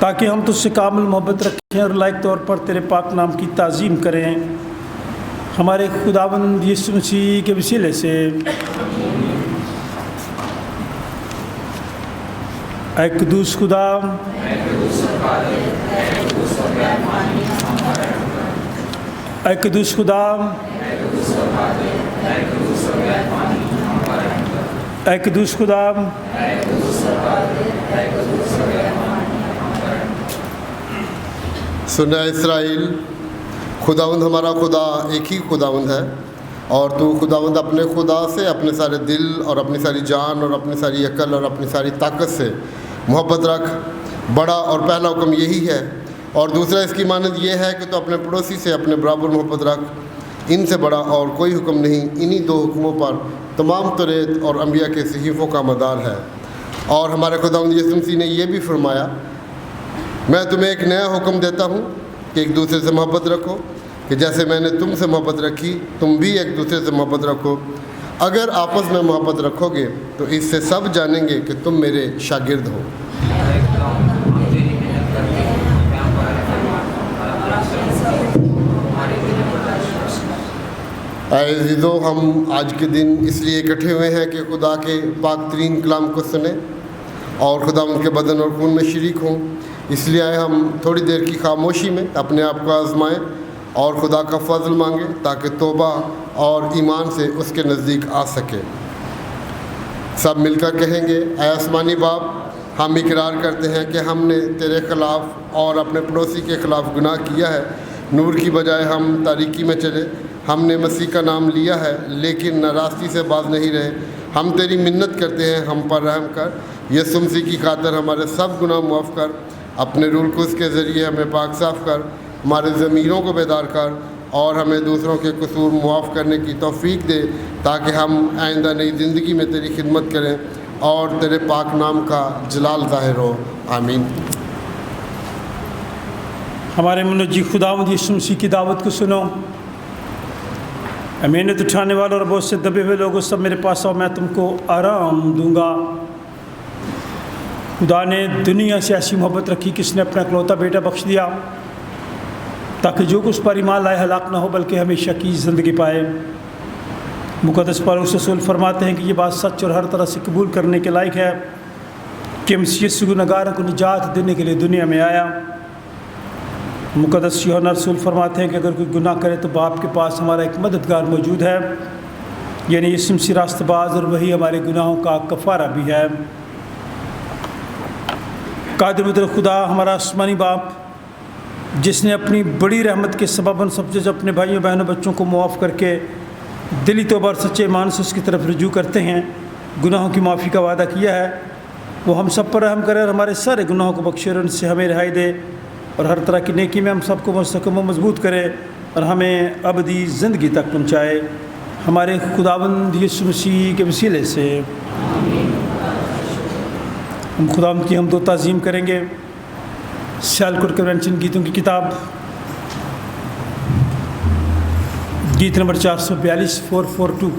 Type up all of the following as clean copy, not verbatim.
ताकि हम तुझसे कामिल मोहब्बत रखें और लायक तौर पर तेरे पाक नाम की ताज़ीम करें। हमारे खुदावंद यीशु मसीह के वसीले से ऐ कुदूस खुदा, ऐ कुदूस खुदा, ऐ कुदूस खुदा, सुना इस्राएल, खुदावंद हमारा खुदा एक ही खुदावंद है और तू खुदावंद अपने खुदा से अपने सारे दिल और अपनी सारी जान और अपनी सारी अकल और अपनी सारी ताकत से मोहब्बत रख। बड़ा और पहला हुक्म यही है, और दूसरा इसकी मानद ये है कि तू अपने पड़ोसी से अपने बराबर मोहब्बत रख। इनसे बड़ा और कोई हुक्म नहीं। इन्हीं दो हुक्मों पर तमाम तौरात और अंबिया के सहीफ़ों का मदार है। और हमारे खुदावंद यीशु मसीह ने यह भी फरमाया, मैं तुम्हें एक नया हुक्म देता हूँ कि एक दूसरे से मोहब्बत रखो, कि जैसे मैंने तुमसे मोहब्बत रखी तुम भी एक दूसरे से मोहब्बत रखो। अगर आपस में मोहब्बत रखोगे तो इससे सब जानेंगे कि तुम मेरे शागिर्द हो। अज़ीज़ो, हम आज के दिन इसलिए इकट्ठे हुए हैं कि खुदा के पाक तरीन कलाम को सुने और खुदा उनके बदन और खून में शरीक हों। इसलिए आए हम थोड़ी देर की खामोशी में अपने आप को आजमाएं और खुदा का फजल मांगें ताकि तौबा और ईमान से उसके नज़दीक आ सके। सब मिलकर कहेंगे, ऐ आसमानी बाप, हम इकरार करते हैं कि हमने तेरे ख़िलाफ़ और अपने पड़ोसी के ख़िलाफ़ गुनाह किया है। नूर की बजाय हम तारीकी में चले। हमने मसीह का नाम लिया है लेकिन नाराज़गी से बाज नहीं रहे। हम तेरी मिन्नत करते हैं, हम पर रहम कर। यीशु मसीह की खातिर हमारे सब गुनाह माफ़ कर। अपने रूल कुस के ज़रिए हमें पाक साफ़ कर, हमारे ज़मीरों को बेदार कर और हमें दूसरों के कसूर मुआफ़ करने की तौफ़ीक दे ताकि हम आइंदा नई ज़िंदगी में तेरी खिदमत करें और तेरे पाक नाम का जलाल ज़ाहिर हो। आमीन। हमारे मुनज्जी खुदावंद यीशु मसीह की दावत को सुनो। मेहनत उठाने वालों और बहुत से दबे हुए लोगों, सब मेरे पास आओ, मैं तुमको आराम दूंगा। खुदा ने दुनिया से ऐसी मोहब्बत रखी कि इसने अपना इकलौता बेटा बख्श दिया ताकि जो कुछ पर ईमान लाए हलाक ना हो बल्कि हमेशा की ज़िंदगी पाए। मुक़द्दस पौलुस रसूल फरमाते हैं कि ये बात सच और हर तरह से कबूल करने के लायक है कि मसीह यीशु गुनहगारों को निजात देने के लिए दुनिया में आया। मुक़द्दस यूहन्ना रसूल फरमाते हैं कि अगर कोई गुनाह करे तो बाप के पास हमारा एक मददगार मौजूद है, यानी यीशु मसीह रास्तबाज, और वही हमारे गुनाहों का कफ़ारा भी है। कादिर मुतअल्लिक़ खुदा हमारा आसमानी बाप, जिसने अपनी बड़ी रहमत के सबबन सब जो अपने भाइयों बहनों बच्चों को मुआफ़ करके दिली तौबा और सच्चे ईमान से उसकी तरफ रुजू करते हैं, गुनाहों की माफ़ी का वादा किया है, वो हम सब पर रहम करे और हमारे सारे गुनाहों को बख्शे और उनसे हमें रिहाई दे और हर तरह की नेकी में हम सबको मुस्तकम व मजबूत करे और हमें अबदी ज़िंदगी तक पहुँचाए। हमारे खुदावंद यीशु मसीह के वसीले से हम खुदावंद की हमदो ताज़ीम करेंगे। सियालकोट कन्वेंशन गीतों की किताब, गीत number 442, 442।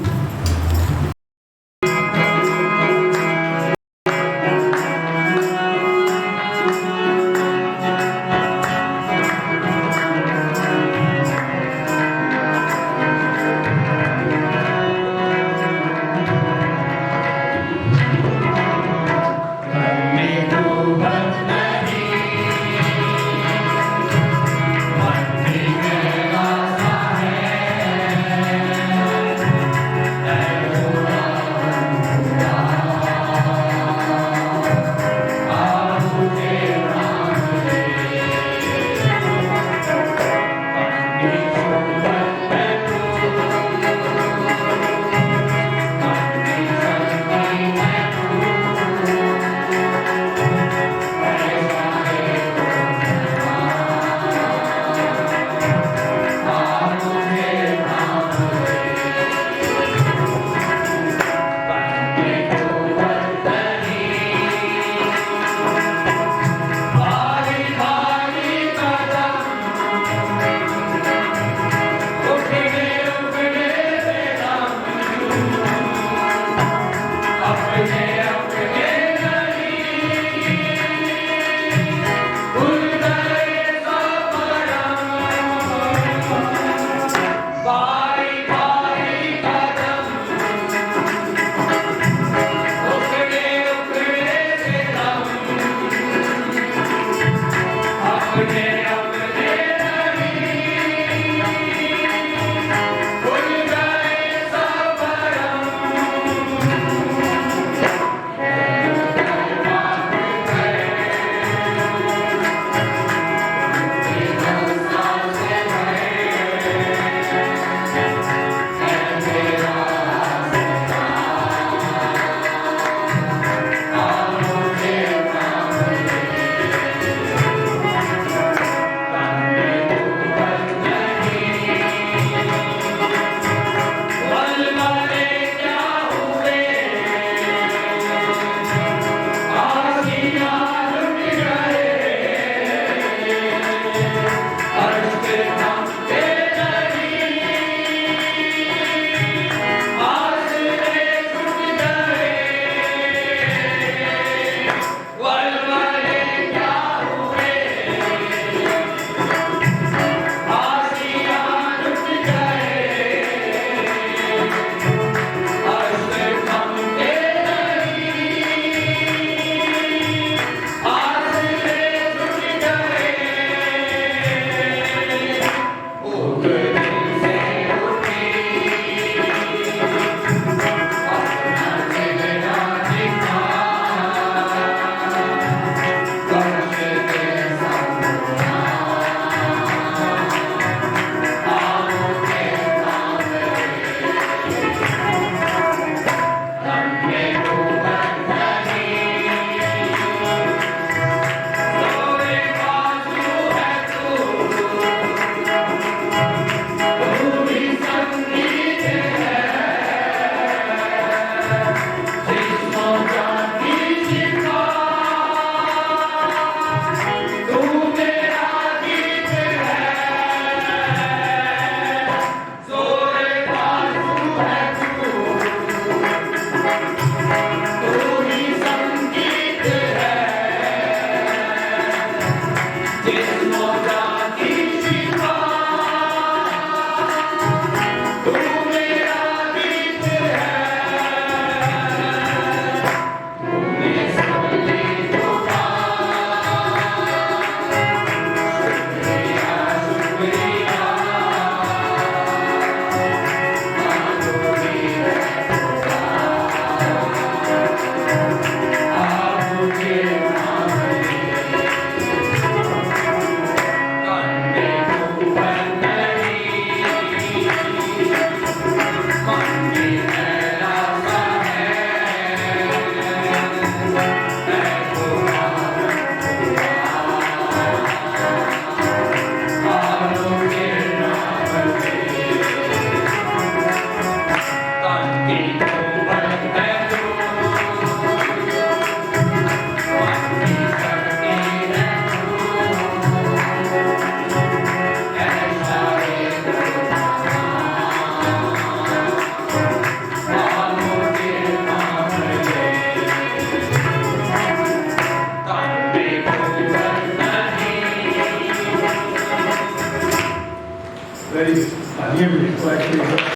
very valuable to actually.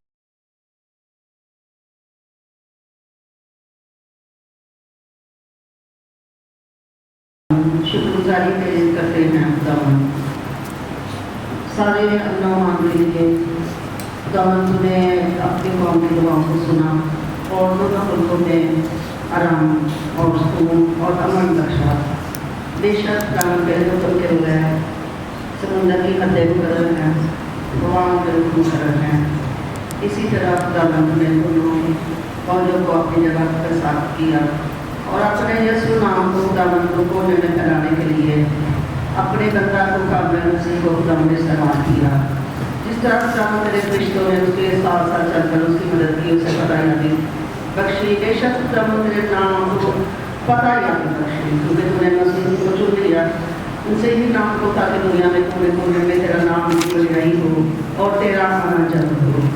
शुक्रगुजारी पेश करते हैं खुदावन। सारे अल्लाह के लिए खुदावन तूने अपनी कौम की दुआओं को सुना और दोनों मुल्कों में आराम और सुकून और अमन बख्शा। बेशक खुदावन तेरे हुक्म के बगैर समुंदर की हदें मुकर्रर हैं, हवाओं के रुख मुकर्रर हैं। इसी तरह खुदावन तूने दोनों फौजों को अपनी जगह पर साफ किया और अपने यीशु नाम को खुदावन को कोने में फैलाने के लिए अपने बंदा को काबिल मसीह को खुदावन ने इस्तेमाल किया। जिस तरह खुदावन तेरे फरिश्तों ने उसके साथ साथ चलकर उसकी मदद की, उसे पता यादी बख्शी। बेशक खुदावन तेरे नाम को पता यादी बख्शी, क्योंकि तूने मसीह को चुन लिया उनसे ही नाम को, ताकि दुनिया में कोने कोने में तेरा नाम की बड़ाई हो और तेरा आना जल्द हो।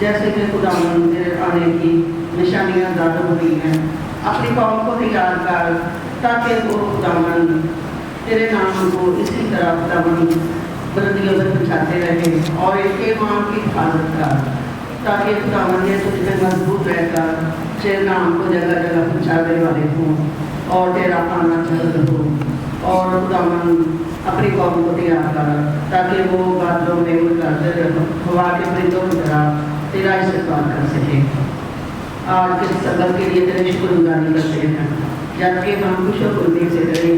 जैसे कि खुदावन तेरे आने की निशानियाँ ज़्यादा हो रही हैं, अपनी कौम को तैयार कर ताकि वो खुदावन तेरे नाम को इसी तरह खुदावन बुलंदियों पर पहुँचाते रहे और इनके ईमान की हिफाजत कर, ताकि खुदावन ये तुझ में मजबूत रहकर तेरे नाम को जगह जगह पहुँचाने वाले हों और तेरा आना जल्द हो। और खुदावन अपनी कौम को तैयार कर ताकि वो बादलों में उड़कर हवा के परिंदों की तरह तेरा इस्तेमाल कर सके। आज के सबक के लिए तेरे शुक्रगुजारी करते हैं, जबकि हम खुशो खुशी से तेरे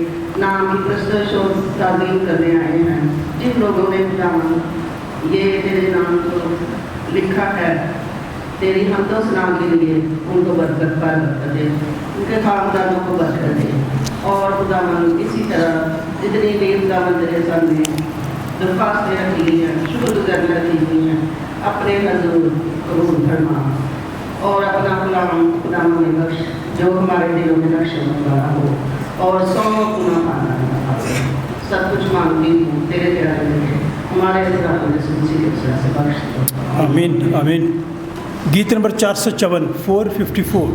नाम की प्रस्तुत और ताज़ीम करने आए हैं। जिन लोगों ने खुदावन ये तेरे नाम को लिखा है, तेरी हमदो सना के लिए उनको बरकत पर दे, उनके खानदानों को बरकत दे। और खुदावन इसी तरह जितनी भी खुदावन तेरे सामने दरख्वास्तें रखी गई हैं, शुक्रगुजारी रखी हुई हैं, अपने हजूर कबूल फरमा और अपना गुलाम में बख्श जो हमारे दिलों में नक्श वाला हो और 100 गुना पाना। सब कुछ मांगती हूँ तेरे प्यारे में, हमारे से बख्श दो। आमीन आमीन। गीत नंबर 454 454।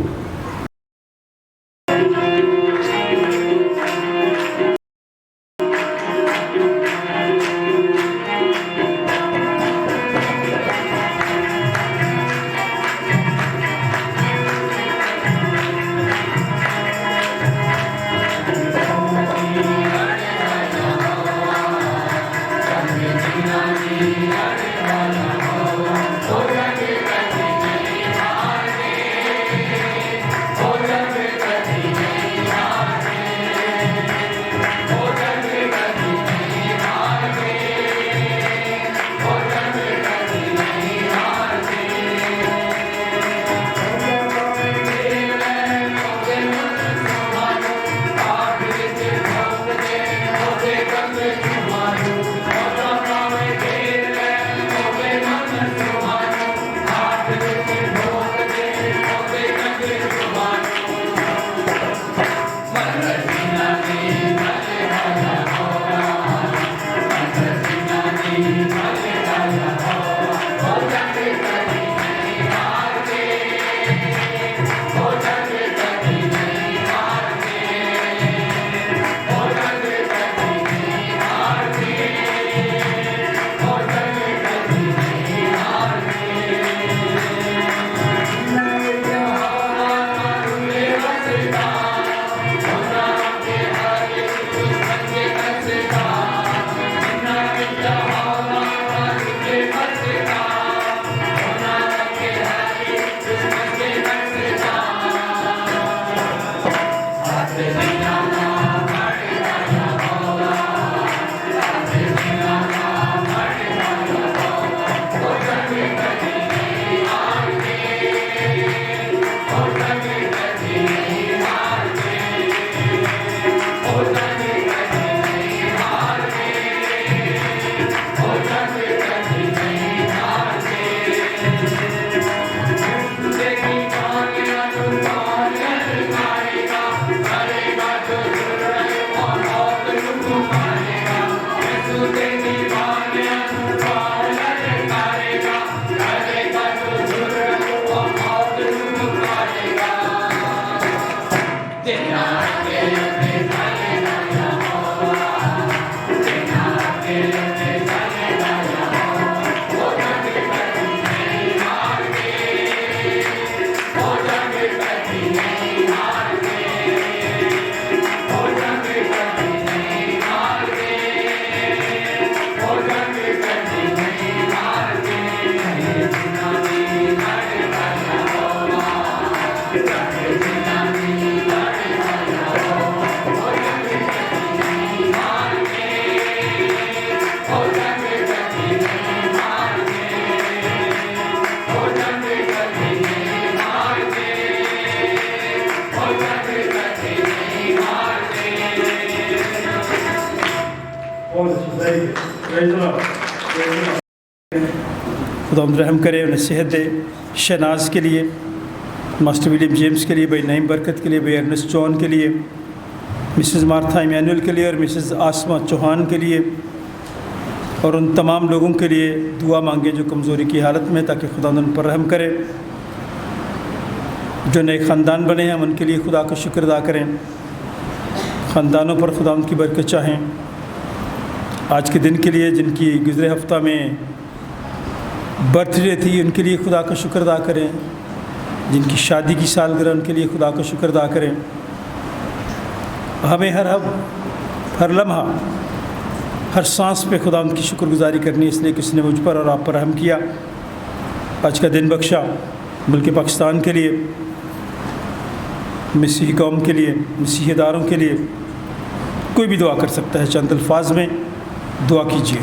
بہت اچھی خدا رحم کرے، انہیں صحت دے. شہناز کے لیے، ماسٹر ولیم جیمز کے لیے، بھائی نعیم برکت کے لیے، بھائی ارنسٹ جان کے لیے، مسز مارتھا ایمینول کے لیے اور مسز آسمہ چوہان کے لیے، اور ان تمام لوگوں کے لیے دعا مانگیں جو کمزوری کی حالت میں، تاکہ خدا ان پر رحم کرے. جو نئے خاندان بنے ہیں ہم ان کے لیے خدا کا شکر ادا کریں، خاندانوں پر خدا ان کی برکت چاہیں. آج کے دن کے لیے جن کی گزرے ہفتہ میں برتھ ڈے تھی ان کے لیے خدا کا شکر ادا کریں، جن کی شادی کی سالگرہ ان کے لیے خدا کا شکر ادا کریں. ہمیں ہر لمحہ، ہر سانس پہ خدا ان کی شکر گزاری کرنی، اس لیے کہ اس نے مجھ پر اور آپ پر رحم کیا، آج کا دن بخشا. ملک پاکستان کے لیے، مسیحی قوم کے لیے، مسیحی اداروں کے لیے کوئی بھی دعا کر سکتا ہے. چند الفاظ میں دعا کیجیے.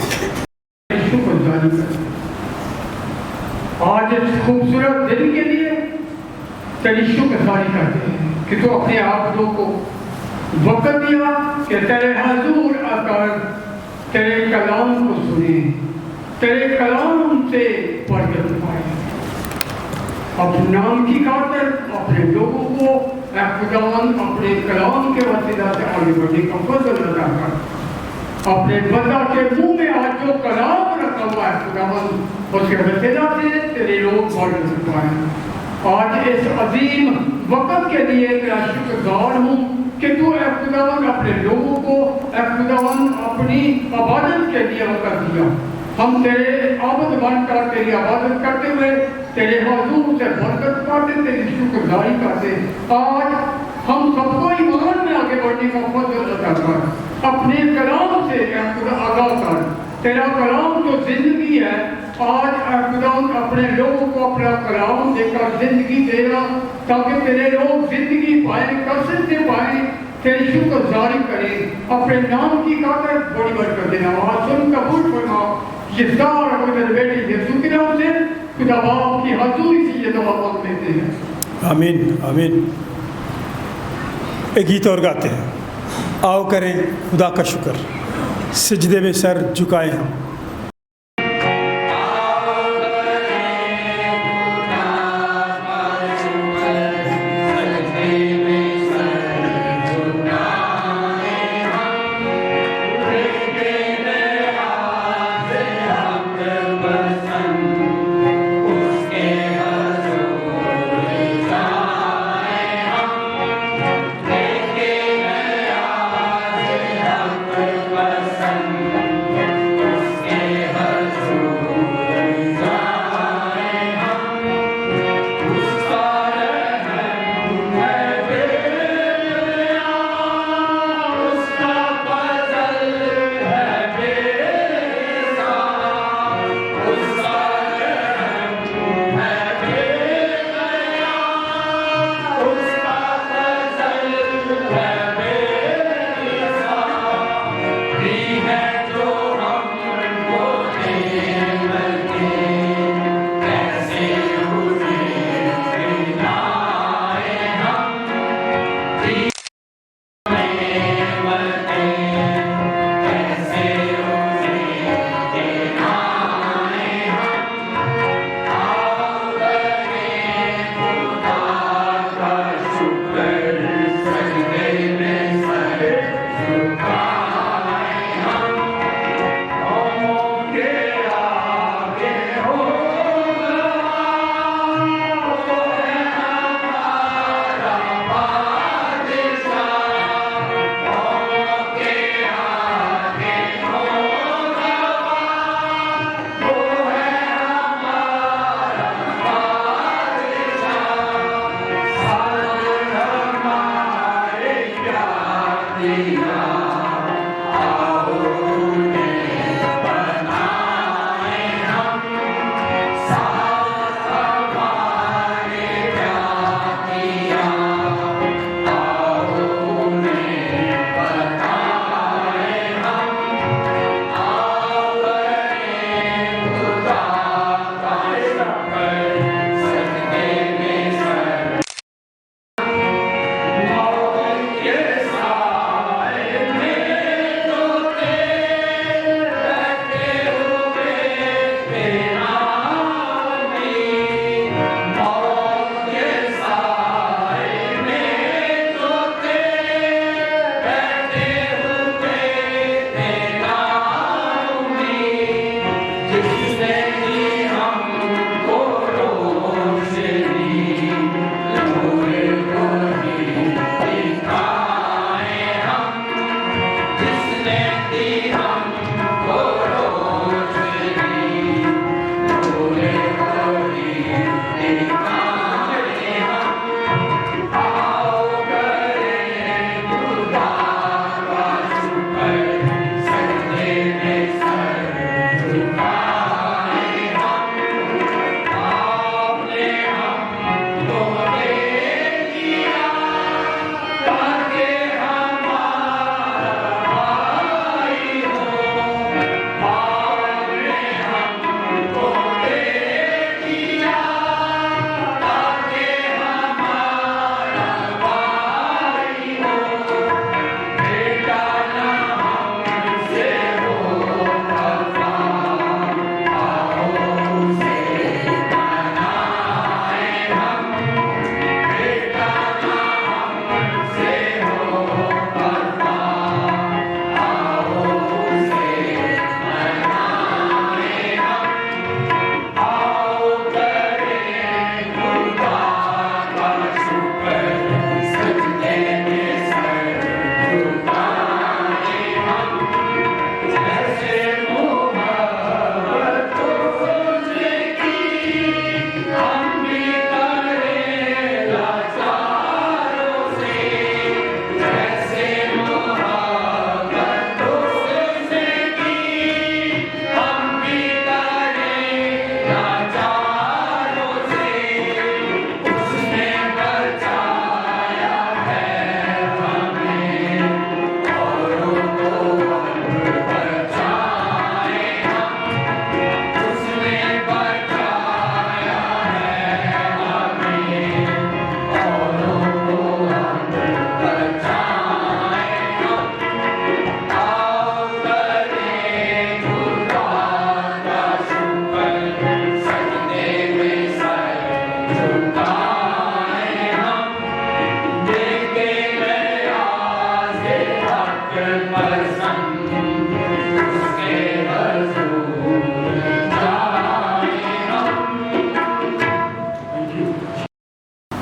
آج اس خوبصورت دن کے لیے تیری شکرگزاری کرتے ہیں کہ تو اپنے آپ کو وقت دیا کہ تیرے حضور آ کر تیرے کلام کو سنیں، تیرے کلام سے برکت پائیں. اپنے نام کی خاطر اپنے لوگوں کو اے خداوند اپنے کلام کے وسیلہ سے آگے بڑھنے کا فضل عطا کر. اپنے بندہ کے منہ میں آج جو کلام رکھا ہوا ہے خداوند، اس کے وسیلہ سے تیرے لوگ برکت پائیں. آج اس عظیم وقت کے لیے تیرا شکرگزار ہوں کہ تو اے خداوند اپنے لوگوں کو اے خداوند اپنی عبادت کے لیے وقت دیا. ہم تیرے عبد بن کر تیری عبادت کرتے ہوئے تیرے حضور سے برکت پاتے، تیری شکرگزاری کرتے. آج ہم سب کو ایمان میں آگے بڑھنے کا فضل عطا کر. اپنے کلام سے اے خدا آگاہ کر. تیرا کلام جو زندگی ہے، آج اے خدا اپنے لوگوں کو اپنا کلام دے کر زندگی دینا، تاکہ تیرے لوگ زندگی پائیں، کثرت سے پائیں، تیری شکرگزاری کریں، اپنے نام کی خاطر بڑی برکت دینا. آج سن قبول فرما یہ سارا قدر بیٹی یسوع کے نام سے خدا باپ کی حضوری سے یہ دعا مانگ لیتے ہیں. آمین آمین. ایک گیت اور گاتے ہیں. آؤ کریں خدا کا شکر، سجدے میں سر جھکائیں ہم.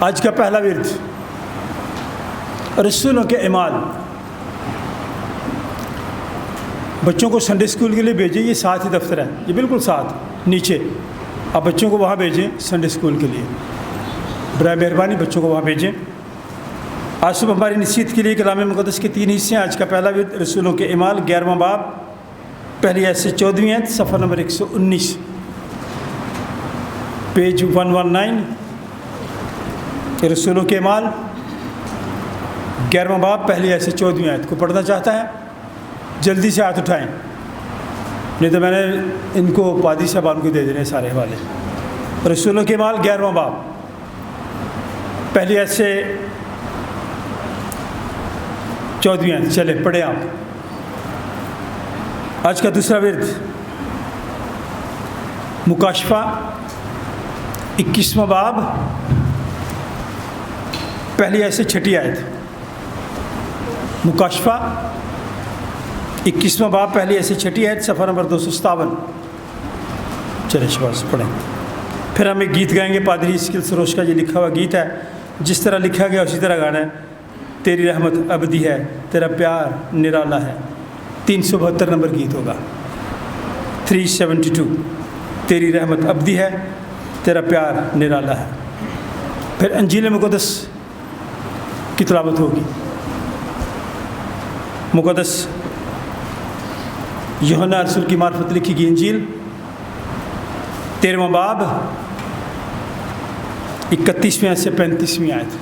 آج کا پہلا ورد رسولوں کے اعمال. بچوں کو سنڈے اسکول کے لیے بھیجیں، یہ ساتھ ہی دفتر ہے، یہ بالکل ساتھ نیچے. آپ بچوں کو وہاں بھیجیں سنڈے اسکول کے لیے، برائے مہربانی بچوں کو وہاں بھیجیں. آج صبح ہماری نصیحت کے لیے کلام مقدس کے 3 حصے ہیں. آج کا پہلا ورد رسولوں کے اعمال 11واں باب پہلی آیت سے 14ویں آیت، صفحہ نمبر 119، پیج 119. رسولوں کے اعمال 11واں باب پہلی آیت سے 14ویں آیت. کو پڑھنا چاہتا ہے جلدی سے ہاتھ اٹھائیں، نہیں تو میں نے ان کو پادری صاحبان کو دے دینے سارے حوالے. رسولوں کے اعمال 11واں باب پہلی آیت سے 14ویں آیت. چلے پڑھیں آپ. آج کا دوسرا ورد مکاشفہ 21واں باب پہلی آیت سے 6 آیت. مکاشفہ 21واں باب پہلی ایسے 6 آیت، صفحہ نمبر 257. چلے شباز پڑھیں. پھر ہم ایک گیت گائیں گے. پادری اسکل سروش کا یہ لکھا ہوا گیت ہے، جس طرح لکھا گیا اسی طرح گانا ہے. تیری رحمت ابدی ہے، تیرا پیار نرالا ہے. 372 نمبر گیت ہوگا. 372. تیری رحمت ابدی ہے، تیرا پیار نرالا ہے. پھر انجیل مقدس کی تلاوت ہوگی. مقدس یوحنا رسول کی معرفت لکھی گئی انجیل 13واں باب 31ویں آیت سے 35ویں آیت.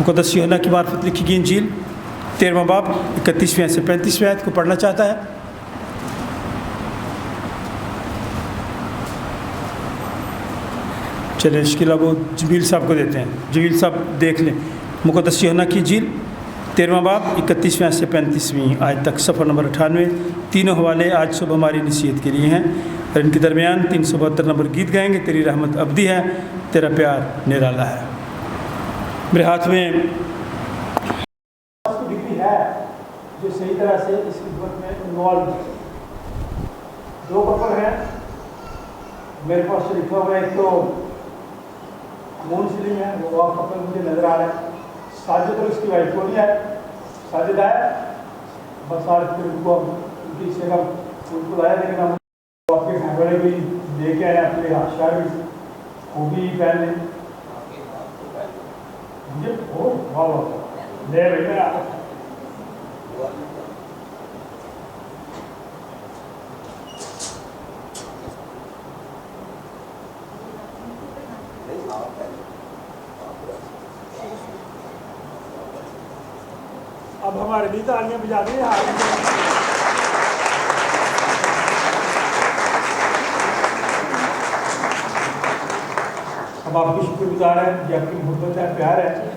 مقدس یوحنا کی معرفت لکھی گئی انجیل 13واں باب 31ویں آیت سے 35ویں آیت. کو پڑھنا چاہتا ہے چلے اشکیلہ وہ جبیل صاحب کو دیتے ہیں. جبیل صاحب دیکھ لیں. مقدس یوحنا کی انجیل 13واں باب 31ویں سے 35ویں آیت تک، صفحہ نمبر 98. تینوں حوالے آج صبح ہماری نصیحت کے لیے ہیں، اور ان کے درمیان 372 نمبر گیت گائیں گے. تیری رحمت ابدی ہے، تیرا پیار نرالا ہے. میرے ہاتھ میں ڈگری ہے جو صحیح طرح سے اس خدمت میں انوالو. 2 کپل ہیں میرے پاس لکھا ہوا ہے. ایک تو مون سلیم ہے، وہ کپل مجھے نظر آ رہا ہے. ساجد اور اس کی وائف کو نہیں ہے. ساجد ہے بس آج پھر ان کو ان کی جگہ ان کو لایا، لیکن ہم آپ کے کھانے بھی دے کے آئے اپنے آشار بھی وہ بھی پہن لیں. مجھے بہت بھاؤ لے رہے ہیں. اب ہمارے لیے تالیاں بجا دیں. اب آپ کی شکر گزار ہیں، یہ آپ کی محبت ہے، پیار ہے.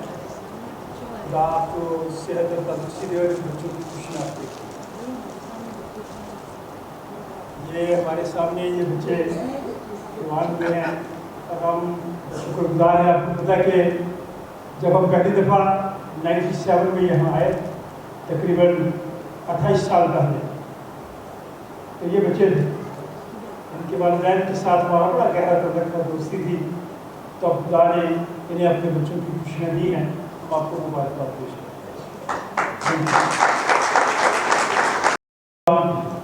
خدا آپ کو صحت اور تندرستی دے اور بچوں کی خوشیاں آپ دے. یہ ہمارے سامنے یہ بچے ایوان ہوئے ہیں، اور ہم شکر گزار ہیں. آپ کو پتہ کہ جب ہم پہلی دفعہ 97 میں یہاں آئے، تقریباً 28 سال پہلے، تو یہ بچے ان کے والدین کے ساتھ ہمارا بڑا گہرا تعلق تھا، دوستی تھی. تو اب خدا نے انہیں اپنے بچوں کی خوشیاں دی ہیں. ہم آپ کو مبارکباد پیش کرتے ہیں.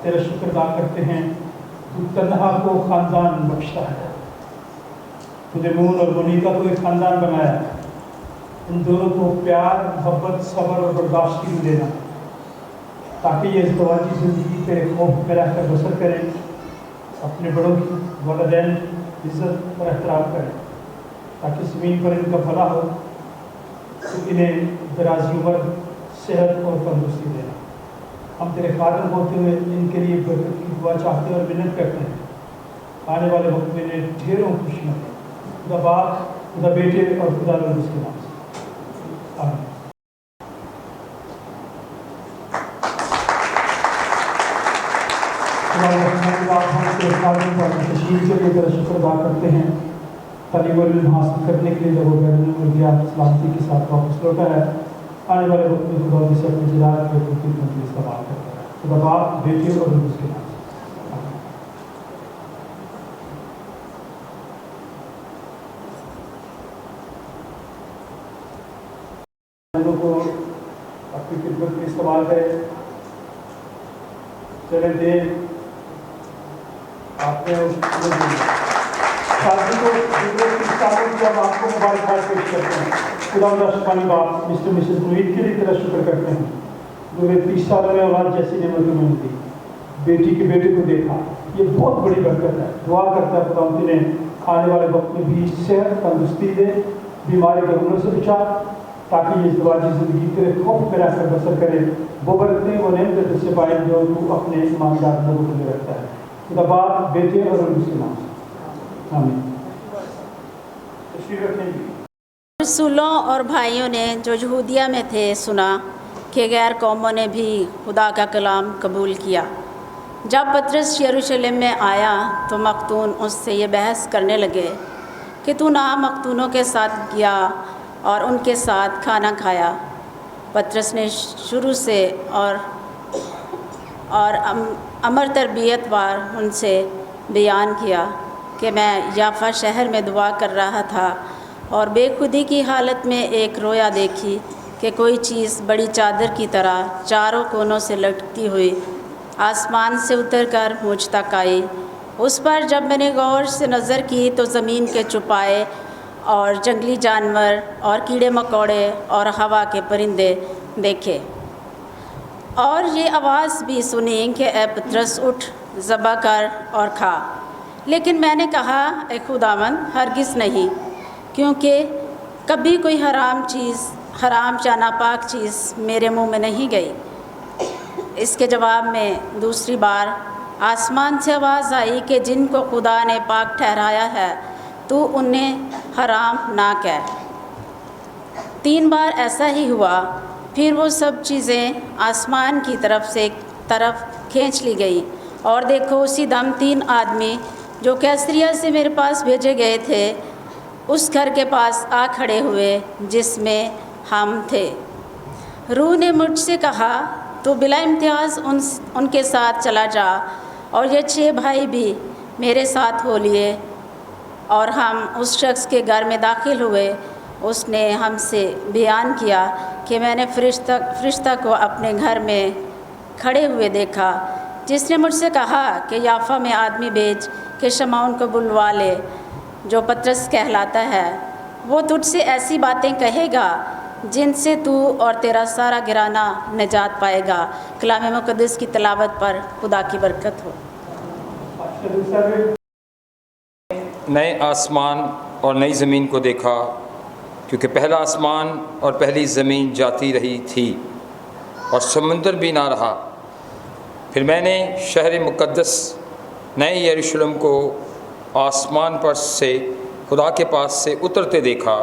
تیرا شکر ادا کرتے ہیں، تو تنہا کو خاندان بخشتا ہے. تجھے مون اور منیکا کو ایک خاندان بنایا. ان دونوں کو پیار، محبت، صبر اور برداشت کی دینا، تاکہ یہ ازدواجی زندگی تیرے خوف میں رہ کر بسر کریں، اپنے بڑوں کی والدین عزت اور احترام کریں، تاکہ زمین پر ان کا بھلا ہو. تو انہیں درازی عمر، صحت اور تندرستی دینا. ہم تیرے خادم ہوتے ہوئے ان کے لیے برکت کی دعا چاہتے ہیں اور منت کرتے ہیں. آنے والے وقت میں انہیں ڈھیروں خوشیاں دیں. خدا باپ، خدا بیٹے اور خدا روح کے نام سے آمین. تشریف کے لیے تیرا شکر ادا کرتے ہیں. تعلیم و علم حاصل کرنے کے لیے جب وہ بیرون ملک گیا سلامتی کے ساتھ واپس لوٹا ہے، आने वाले वक्त में खुदा से अपने जलाल के खुद मंदिर इस्तेमाल करता है। खुदा बाप बेटे और उसके नाम से लोगों को अपनी खिदमत में इस्तेमाल करें। चले दे आपने शादी को जब आपको मुबारकबाद पेश करते हैं। खुदा आसमानी बाप मिस्टर मिसेस रोहित के लिए तेरा शुक्र करते हैं जो वे 30 सालों में औलाद जैसी नेमत में दी, बेटी के बेटे को देखा, ये बहुत बड़ी बरकत है। दुआ करता है खुदा उन्हें आने वाले वक्त में भी सेहत तंदुरुस्ती दे, बीमारी के हमलों से बचा, ताकि ये इज़्दिवाजी ज़िंदगी तेरे खौफ में रहकर बसर करे। वो बरकतें वो नेमतें से पाए जो तू अपने ईमानदार लोगों के लिए रखता है। खुदा बाप बेटे और उसके नाम से आमीन। तशरीफ रखेंगे। रसूलों और भाइयों ने जो यहूदिया में थे सुना कि गैर कौमों ने भी खुदा का कलाम कबूल किया। जब पतरस यरूशलेम में आया तो मख्तून उससे ये बहस करने लगे कि तू ना मख्तूनों के साथ गया और उनके साथ खाना खाया। पतरस ने शुरू से और अमर तरबियत वार उनसे बयान किया कि मैं याफा शहर में दुआ कर रहा था और बेखुदी की हालत में एक रोया देखी कि कोई चीज़ बड़ी चादर की तरह चारों कोनों से लटकती हुई आसमान से उतरकर मुझ तक आई। उस पर जब मैंने गौर से नज़र की तो ज़मीन के चुपाए और जंगली जानवर और कीड़े मकोड़े और हवा के परिंदे देखे और ये आवाज़ भी सुनी कि ए पतरस उठ, ज़बह कर और खा। लेकिन मैंने कहा ए खुदावंद हरगिज़ नहीं, क्योंकि कभी कोई हराम या नापाक चीज़ मेरे मुंह में नहीं गई। इसके जवाब में दूसरी बार आसमान से आवाज़ आई कि जिनको खुदा ने पाक ठहराया है तू उन्हें हराम ना कह। 3 बार ऐसा ही हुआ। फिर वो सब चीज़ें आसमान की तरफ खींच ली गई और देखो उसी दम 3 आदमी जो कैसरिया से मेरे पास भेजे गए थे उस घर के पास आ खड़े हुए जिसमें हम थे। रूह ने मुझसे कहा तो बिला इम्तियाज़ उनके साथ चला जा, और ये 6 भाई भी मेरे साथ हो लिए और हम उस शख्स के घर में दाखिल हुए। उसने हमसे बयान किया कि मैंने फरिश्ता को अपने घर में खड़े हुए देखा, जिसने मुझसे कहा कि याफा में आदमी भेज के शमौन को बुलवा ले जो पतरस कहलाता है। वो तुझसे ऐसी बातें कहेगा जिनसे तू और तेरा सारा घराना निजात पाएगा। कलाम मुक़द्दस की तिलावत पर खुदा की बरकत हो। नए आसमान और नई ज़मीन को देखा, क्योंकि पहला आसमान और पहली ज़मीन जाती रही थी और समुंदर भी ना रहा। फिर मैंने शहर मुक़द्दस नए यरूशलेम को आसमान पर से खुदा के पास से उतरते देखा,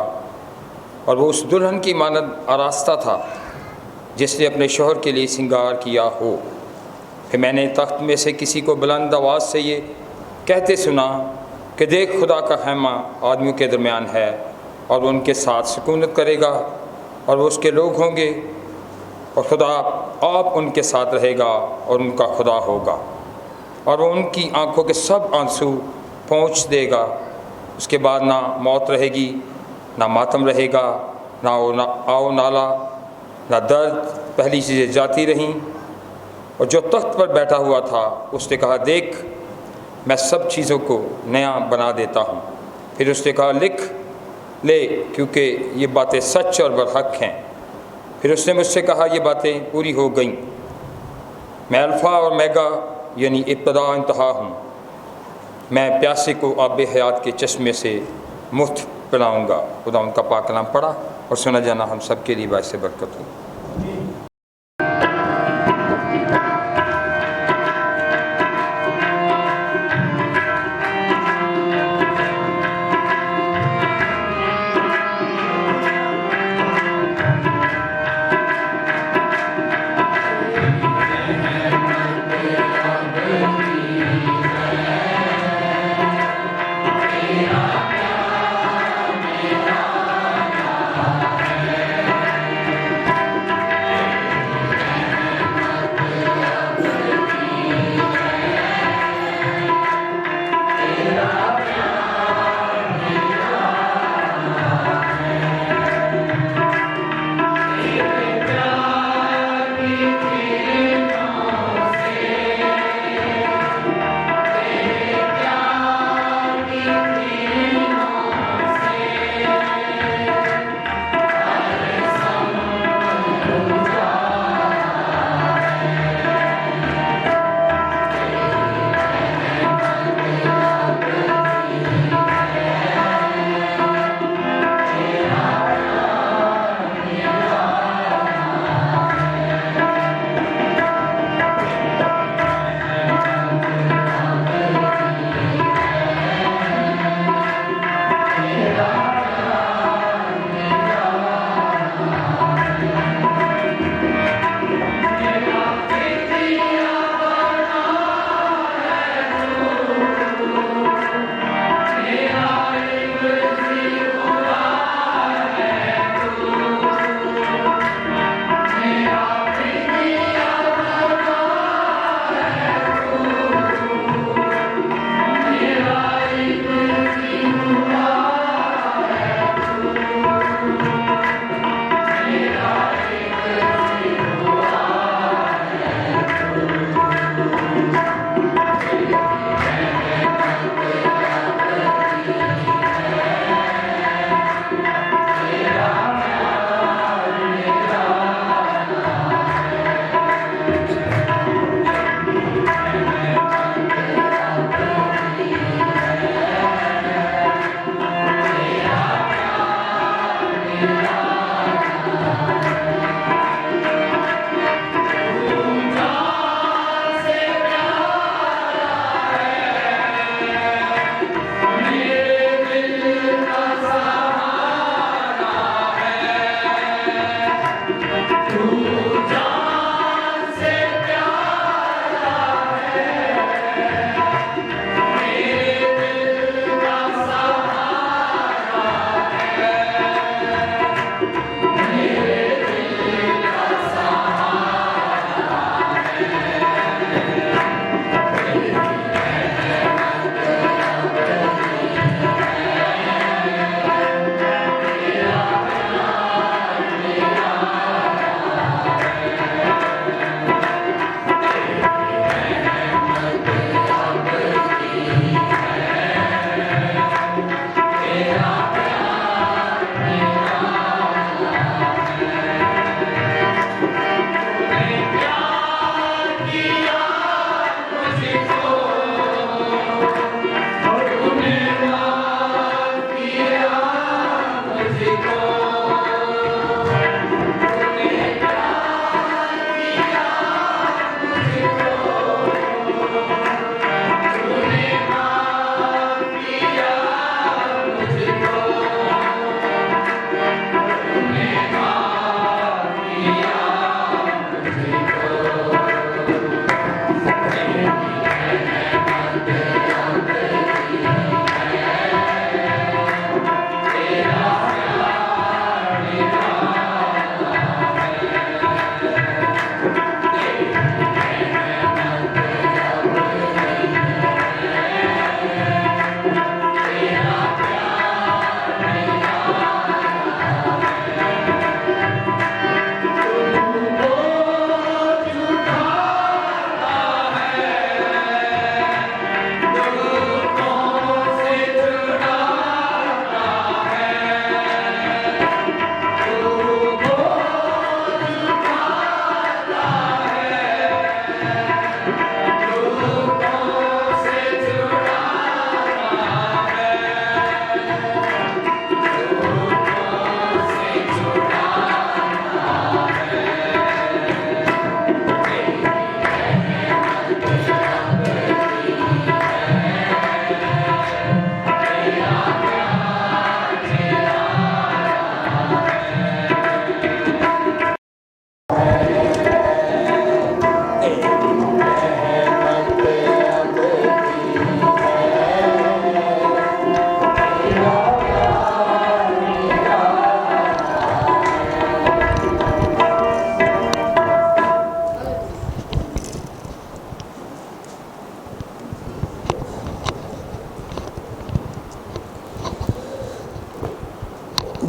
और वो उस दुल्हन की मानद आरास्ता था जिसने अपने शौहर के लिए श्रृंगार किया हो। फिर मैंने तख्त में से किसी को बुलंद आवाज़ से ये कहते सुना कि देख खुदा का खैमा आदमियों के दरमियान है, और वो उनके साथ सुकूनत करेगा और वो उसके लोग होंगे, और खुदा आप उनके साथ रहेगा और उनका खुदा होगा, और वो उनकी आंखों के सब आंसू पोंछ देगा। उसके बाद ना मौत रहेगी, ना मातम रहेगा, ना आओ नाला, ना दर्द। पहली चीज़ें जाती रहीं। और जो तख्त पर बैठा हुआ था उसने कहा देख मैं सब चीज़ों को नया बना देता हूँ। फिर उसने कहा लिख ले, क्योंकि ये बातें सच और बरहक हैं। फिर उसने मुझसे कहा ये बातें पूरी हो गईं। मैं अल्फ़ा और मेगा यानी इब्तदा इंतहा हूँ। मैं प्यासे को आब हयात के चश्मे से मुफ्त पिलाऊँगा। खुदा उनका पाक कलाम पढ़ा और सुना जाना हम सब के लिए बाइस बरकत हो।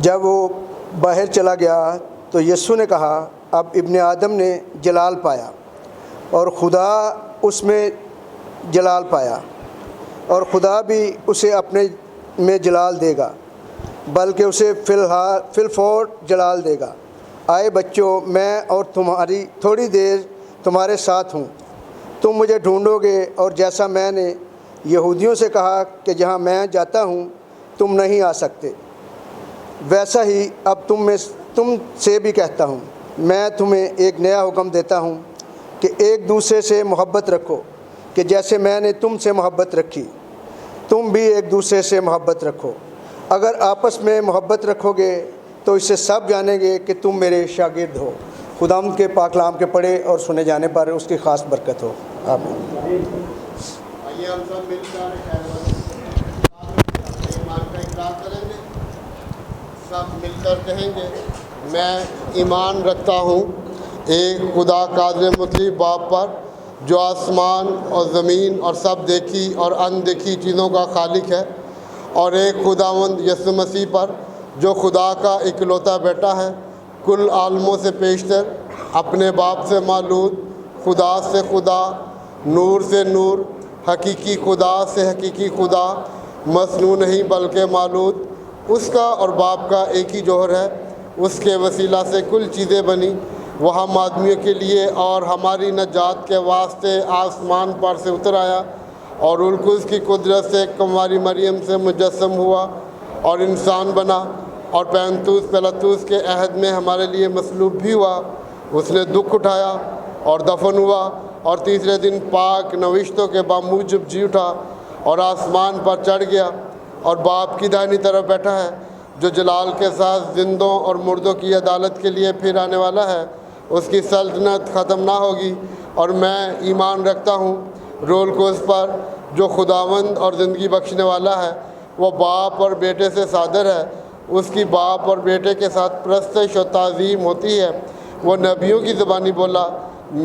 جب وہ باہر چلا گیا تو یسوع نے کہا اب ابن آدم نے جلال پایا اور خدا اس میں جلال پایا اور خدا بھی اسے اپنے میں جلال دے گا بلکہ اسے فی الفور جلال دے گا۔ آئے بچوں، میں اور تمہاری تھوڑی دیر تمہارے ساتھ ہوں، تم مجھے ڈھونڈو گے اور جیسا میں نے یہودیوں سے کہا کہ جہاں میں جاتا ہوں تم نہیں آ سکتے، ویسا ہی اب تم سے بھی کہتا ہوں۔ میں تمہیں ایک نیا حکم دیتا ہوں کہ ایک دوسرے سے محبت رکھو، کہ جیسے میں نے تم سے محبت رکھی تم بھی ایک دوسرے سے محبت رکھو۔ اگر آپس میں محبت رکھو گے تو اس سے سب جانیں گے کہ تم میرے شاگرد ہو۔ خداوند کے پاک کلام کے پڑھے اور سنے جانے پر اس کی خاص برکت ہو، آمین۔ آئیے ہم سب مل کر ایمان کا اقرار کریں گے، سب مل کر کہیں گے، میں ایمان رکھتا ہوں ایک خدا قادر مطلق باپ پر، جو آسمان اور زمین اور سب دیکھی اور اندیکھی چیزوں کا خالق ہے، اور ایک خداوند یسوع مسیح پر، جو خدا کا اکلوتا بیٹا ہے، کل عالموں سے پیشتر، اپنے باپ سے مولود، خدا سے خدا، نور سے نور، حقیقی خدا سے حقیقی خدا، مصنوع نہیں بلکہ مولود، اس کا اور باپ کا ایک ہی جوہر ہے، اس کے وسیلہ سے کل چیزیں بنی، وہ ہم آدمیوں کے لیے اور ہماری نجات کے واسطے آسمان پر سے اتر آیا اور القدس کی قدرت سے کنواری مریم سے مجسم ہوا اور انسان بنا، اور پینتوس پیلاطوس کے عہد میں ہمارے لیے مصلوب بھی ہوا۔ اس نے دکھ اٹھایا اور دفن ہوا، اور تیسرے دن پاک نوشتوں کے باموجب جی اٹھا اور آسمان پر چڑھ گیا اور باپ کی دائنی طرف بیٹھا ہے، جو جلال کے ساتھ زندوں اور مردوں کی عدالت کے لیے پھر آنے والا ہے۔ اس کی سلطنت ختم نہ ہوگی۔ اور میں ایمان رکھتا ہوں روح القدس پر، جو خداوند اور زندگی بخشنے والا ہے، وہ باپ اور بیٹے سے صادر ہے، اس کی باپ اور بیٹے کے ساتھ پرستش و تعظیم ہوتی ہے۔ وہ نبیوں کی زبانی بولا،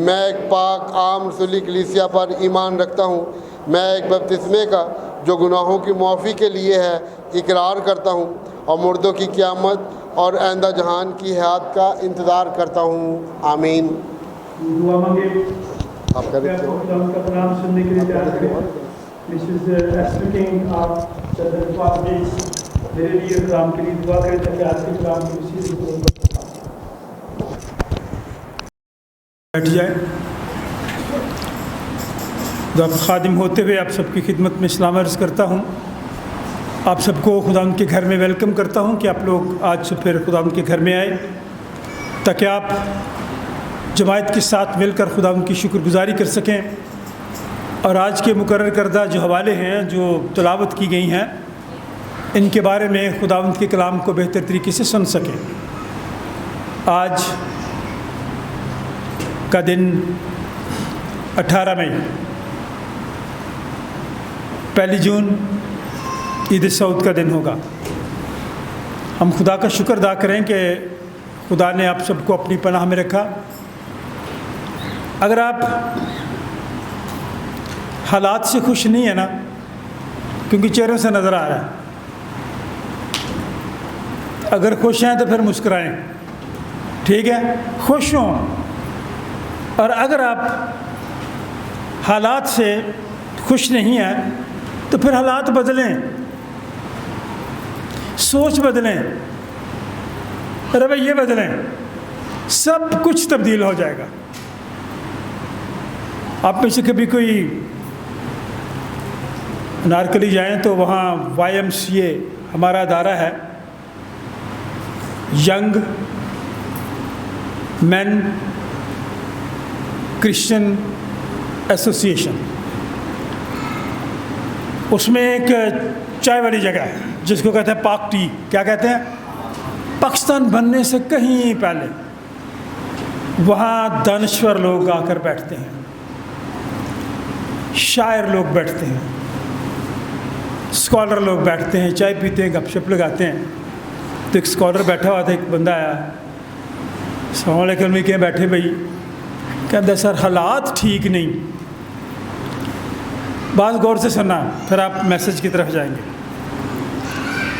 میں ایک پاک عام رسولی کلیسیا پر ایمان رکھتا ہوں، میں ایک بپتسمے کا جو گناہوں کی معافی کے لیے ہے اقرار کرتا ہوں، اور مردوں کی قیامت اور آئندہ جہان کی حیات کا انتظار کرتا ہوں، آمین۔ دعا مانگے، آپ کا خداوند کا کلام سننے کے لیے تیار کریں۔ مسز ایسٹر کنگ، آپ صدر پاک میرے لیے کلام کے لیے دعا کریں تاکہ آج کے کلام کی اسی بیٹھ جائے۔ تو آپ خادم ہوتے ہوئے آپ سب کی خدمت میں سلام عرض کرتا ہوں۔ آپ سب کو خداوند کے گھر میں ویلکم کرتا ہوں کہ آپ لوگ آج سے پھر خداوند کے گھر میں آئے تاکہ آپ جماعت کے ساتھ مل کر خداوند کی شکر گزاری کر سکیں، اور آج کے مقرر کردہ جو حوالے ہیں جو تلاوت کی گئی ہیں ان کے بارے میں خداوند کے کلام کو بہتر طریقے سے سن سکیں۔ آج کا دن 18 مئی، 1 جون عید سعود کا دن ہوگا۔ ہم خدا کا شکر ادا کریں کہ خدا نے آپ سب کو اپنی پناہ میں رکھا۔ اگر آپ حالات سے خوش نہیں ہیں نا، کیونکہ چہروں سے نظر آ رہا ہے، اگر خوش ہیں تو پھر مسکرائیں، ٹھیک ہے، خوش ہوں۔ اور اگر آپ حالات سے خوش نہیں ہیں تو پھر حالات بدلیں، سوچ بدلیں، رویے بدلیں، سب کچھ تبدیل ہو جائے گا۔ آپ میں سے کبھی کوئی نارکلی جائیں تو وہاں YMCA ہمارا ادارہ ہے، ینگ مین کرسچن ایسوسیشن، اس میں ایک چائے والی جگہ ہے جس کو کہتے ہیں پاک ٹی۔ کیا کہتے ہیں؟ پاکستان بننے سے کہیں پہلے وہاں دانشور لوگ آ کر بیٹھتے ہیں، شاعر لوگ بیٹھتے ہیں، اسکالر لوگ بیٹھتے ہیں، چائے پیتے ہیں، گپ شپ لگاتے ہیں۔ تو ایک اسکالر بیٹھا ہوا تھا، ایک بندہ آیا، السلام علیکم، میں کہیں بیٹھے بھائی؟ کہتے سر حالات ٹھیک نہیں۔ بات غور سے سننا، پھر آپ میسج کی طرف جائیں گے۔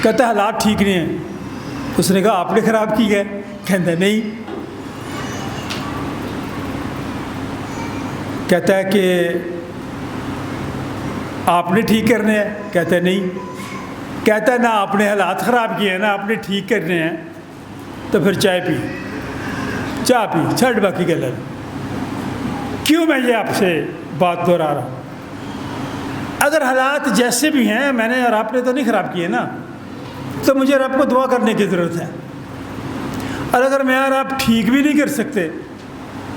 کہتے حالات ٹھیک نہیں ہیں۔ اس نے کہا آپ نے خراب کی ہے؟ کہتا ہے نہیں. کہتا ہے کہ آپ نے ٹھیک کرنے ہیں؟ کہتا ہے نہیں. کہتا ہے نہ آپ نے حالات خراب کیے ہیں نا آپ نے ٹھیک کرنے ہیں. تو پھر چائے پی چھڑ باقی گل. کیوں میں یہ آپ سے بات دہرا رہا ہوں؟ اگر حالات جیسے بھی ہیں میں نے اور آپ نے تو نہیں خراب کیے نا, تو مجھے رب کو دعا کرنے کی ضرورت ہے. اور اگر میں اور آپ ٹھیک بھی نہیں کر سکتے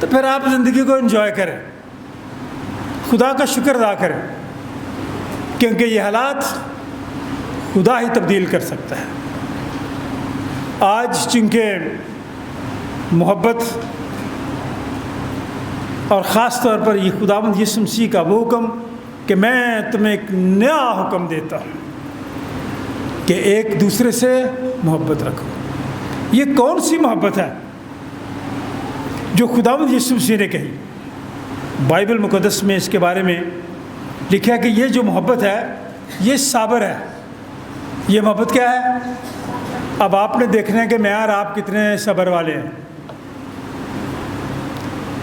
تو پھر آپ زندگی کو انجوائے کریں, خدا کا شکر ادا کریں, کیونکہ یہ حالات خدا ہی تبدیل کر سکتا ہے. آج چونکہ محبت اور خاص طور پر یہ خداوند یسوع مسیح کا وہ حکم کہ میں تمہیں ایک نیا حکم دیتا ہوں کہ ایک دوسرے سے محبت رکھو. یہ کون سی محبت ہے جو خداوند یسوع مسیح نے کہی؟ بائبل مقدس میں اس کے بارے میں لکھا ہے کہ یہ جو محبت ہے یہ صابر ہے. یہ محبت کیا ہے؟ اب آپ نے دیکھنا ہے کہ میں اور آپ کتنے صبر والے ہیں.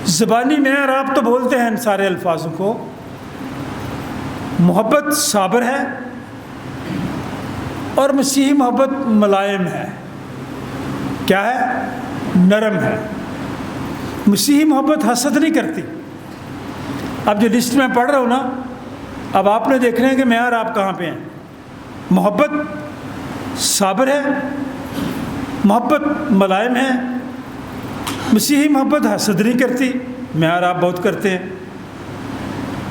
زبانی میں اور آپ تو بولتے ہیں ان سارے الفاظوں کو. محبت صابر ہے اور مسیحی محبت ملائم ہے. کیا ہے؟ نرم ہے. مسیحی محبت حسد نہیں کرتی. اب جو لسٹ میں پڑھ رہا ہوں نا, اب آپ نے دیکھنا ہے کہ میں اور آپ کہاں پہ ہیں. محبت صابر ہے, محبت ملائم ہے. مسیحی محبت حسد نہیں کرتی, میں اور آپ بہت کرتے ہیں.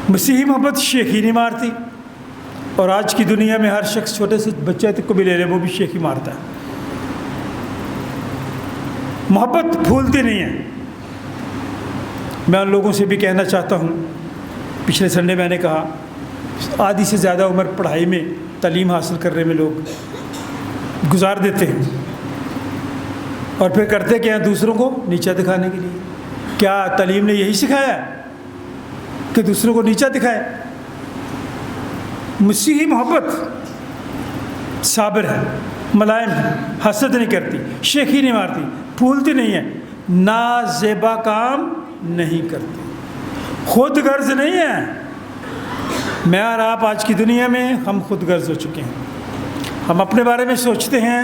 مسیحی محبت شیخی نہیں مارتی, اور آج کی دنیا میں ہر شخص چھوٹے سے بچے تک کو بھی لے لے وہ بھی شیخی مارتا ہے. محبت پھولتی نہیں ہے. میں ان لوگوں سے بھی کہنا چاہتا ہوں, پچھلے سنڈے میں نے کہا آدھی سے زیادہ عمر پڑھائی میں تعلیم حاصل کرنے میں لوگ گزار دیتے ہیں, اور پھر کرتے کیا ہیں دوسروں کو نیچا دکھانے کے لیے. کیا تعلیم نے یہی سکھایا ہے کہ دوسروں کو نیچا دکھائے؟ مسیحی محبت صابر ہے, ملائم ہے, حسد نہیں کرتی, شیخی نہیں مارتی, پھولتی نہیں ہے, نازیبا کام نہیں کرتی, خود غرض نہیں ہے. میں اور آپ آج کی دنیا میں ہم خود غرض ہو چکے ہیں. ہم اپنے بارے میں سوچتے ہیں,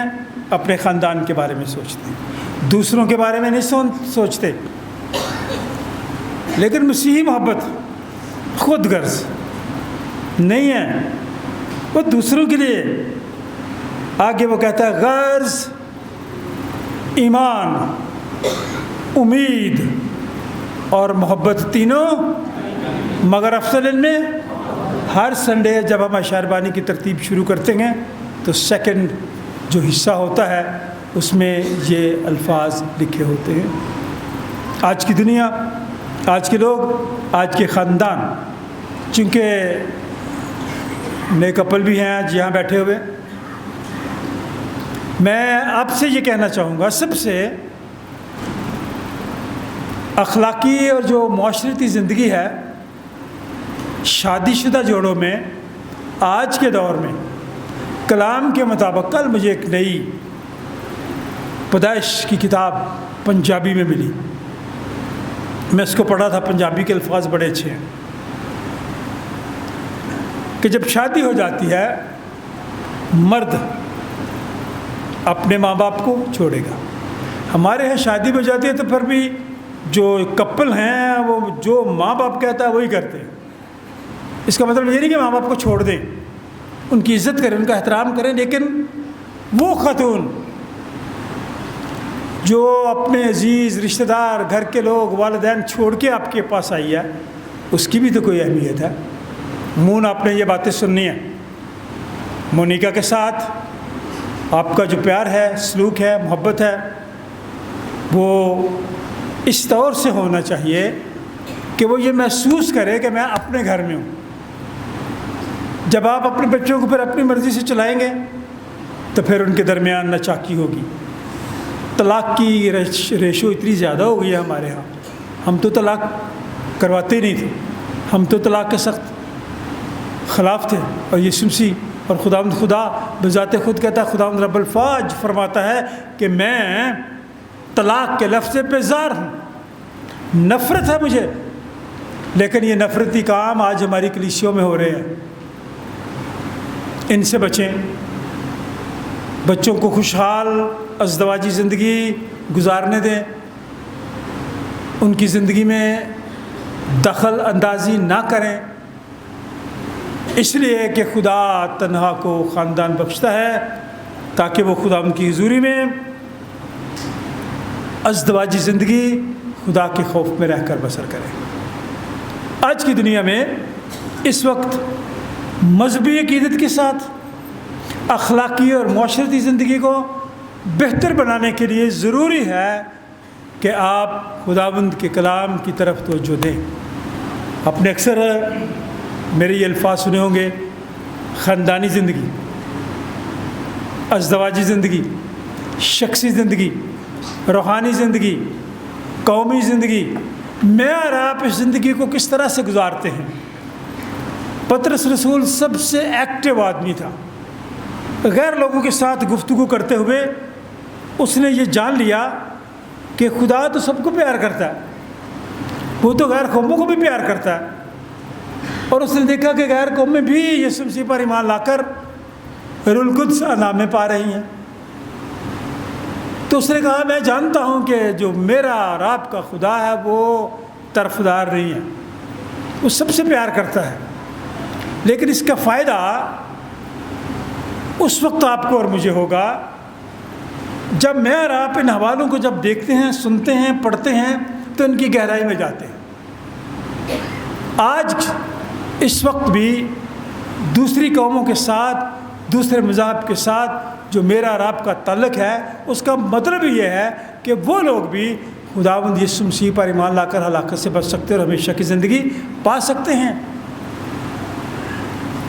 اپنے خاندان کے بارے میں سوچتے ہیں, دوسروں کے بارے میں نہیں سوچتے. لیکن مسیحی محبت خود غرض نہیں ہے, وہ دوسروں کے لیے. آگے وہ کہتا ہے غرض, ایمان, امید اور محبت تینوں, مگر افضل ان میں. ہر سنڈے جب ہم اشعار بانی کی ترتیب شروع کرتے ہیں تو سیکنڈ جو حصہ ہوتا ہے اس میں یہ الفاظ لکھے ہوتے ہیں. آج کی دنیا, آج کے لوگ, آج کے خاندان, چونکہ نئے کپل بھی ہیں آج یہاں بیٹھے ہوئے, میں آپ سے یہ کہنا چاہوں گا سب سے اخلاقی اور جو معاشرتی زندگی ہے شادی شدہ جوڑوں میں آج کے دور میں کلام کے مطابق, کل مجھے ایک نئی پیدائش کی کتاب پنجابی میں ملی, میں اس کو پڑھا تھا, پنجابی کے الفاظ بڑے اچھے ہیں, کہ جب شادی ہو جاتی ہے مرد اپنے ماں باپ کو چھوڑے گا. ہمارے یہاں شادی ہو جاتی ہے تو پھر بھی جو کپل ہیں وہ جو ماں باپ کہتا ہے وہی کرتے ہیں. اس کا مطلب یہ نہیں کہ ماں باپ کو چھوڑ دیں, ان کی عزت کریں, ان کا احترام کریں, لیکن وہ خاتون جو اپنے عزیز رشتہ دار, گھر کے لوگ, والدین چھوڑ کے آپ کے پاس آئی ہے, اس کی بھی تو کوئی اہمیت ہے. مون آپ نے یہ باتیں سننی ہیں. مونیکا کے ساتھ آپ کا جو پیار ہے, سلوک ہے, محبت ہے, وہ اس طور سے ہونا چاہیے کہ وہ یہ محسوس کرے کہ میں اپنے گھر میں ہوں. جب آپ اپنے بچوں کو پھر اپنی مرضی سے چلائیں گے تو پھر ان کے درمیان ناچاکی ہوگی. طلاق کی ریشو اتنی زیادہ ہو گئی ہے ہمارے ہاں. ہم تو طلاق کرواتے ہی نہیں تھے, ہم تو طلاق کے سخت خلاف تھے, اور یسوع مسیح اور خدا بذات خود کہتا ہے، خداوند رب الفاج فرماتا ہے کہ میں طلاق کے لفظ پہ زار ہوں، نفرت ہے مجھے۔ لیکن یہ نفرتی کام آج ہماری کلیسیوں میں ہو رہے ہیں، ان سے بچیں۔ بچوں کو خوشحال ازدواجی زندگی گزارنے دیں، ان کی زندگی میں دخل اندازی نہ کریں، اس لیے کہ خدا تنہا کو خاندان بخشتا ہے تاکہ وہ خدا ان کی حضوری میں ازدواجی زندگی خدا کے خوف میں رہ کر بسر کریں۔ آج کی دنیا میں اس وقت مذہبی عقیدت کے ساتھ اخلاقی اور معاشرتی زندگی کو بہتر بنانے کے لیے ضروری ہے کہ آپ خداوند کے کلام کی طرف توجہ دیں۔ آپ نے اکثر میرے یہ الفاظ سنے ہوں گے، خاندانی زندگی، ازدواجی زندگی، شخصی زندگی، روحانی زندگی، قومی زندگی، میں اور آپ اس زندگی کو کس طرح سے گزارتے ہیں۔ پطرس رسول سب سے ایکٹیو آدمی تھا، غیر لوگوں کے ساتھ گفتگو کرتے ہوئے اس نے یہ جان لیا کہ خدا تو سب کو پیار کرتا ہے، وہ تو غیر قوموں کو بھی پیار کرتا ہے، اور اس نے دیکھا کہ غیر قومیں بھی یسوع مسیح پر ایمان لا کر روح القدس انعامیں پا رہی ہیں۔ تو اس نے کہا میں جانتا ہوں کہ جو میرا اور آپ کا خدا ہے وہ طرفدار نہیں ہے، وہ سب سے پیار کرتا ہے، لیکن اس کا فائدہ اس وقت آپ کو اور مجھے ہوگا جب میں اور آپ ان حوالوں کو جب دیکھتے ہیں، سنتے ہیں، پڑھتے ہیں تو ان کی گہرائی میں جاتے ہیں۔ آج اس وقت بھی دوسری قوموں کے ساتھ، دوسرے مذاہب کے ساتھ جو میرا اور آپ کا تعلق ہے، اس کا مطلب یہ ہے کہ وہ لوگ بھی خداوند یسوع مسیح پر ایمان لا کر ہلاکت سے بچ سکتے اور ہمیشہ کی زندگی پا سکتے ہیں،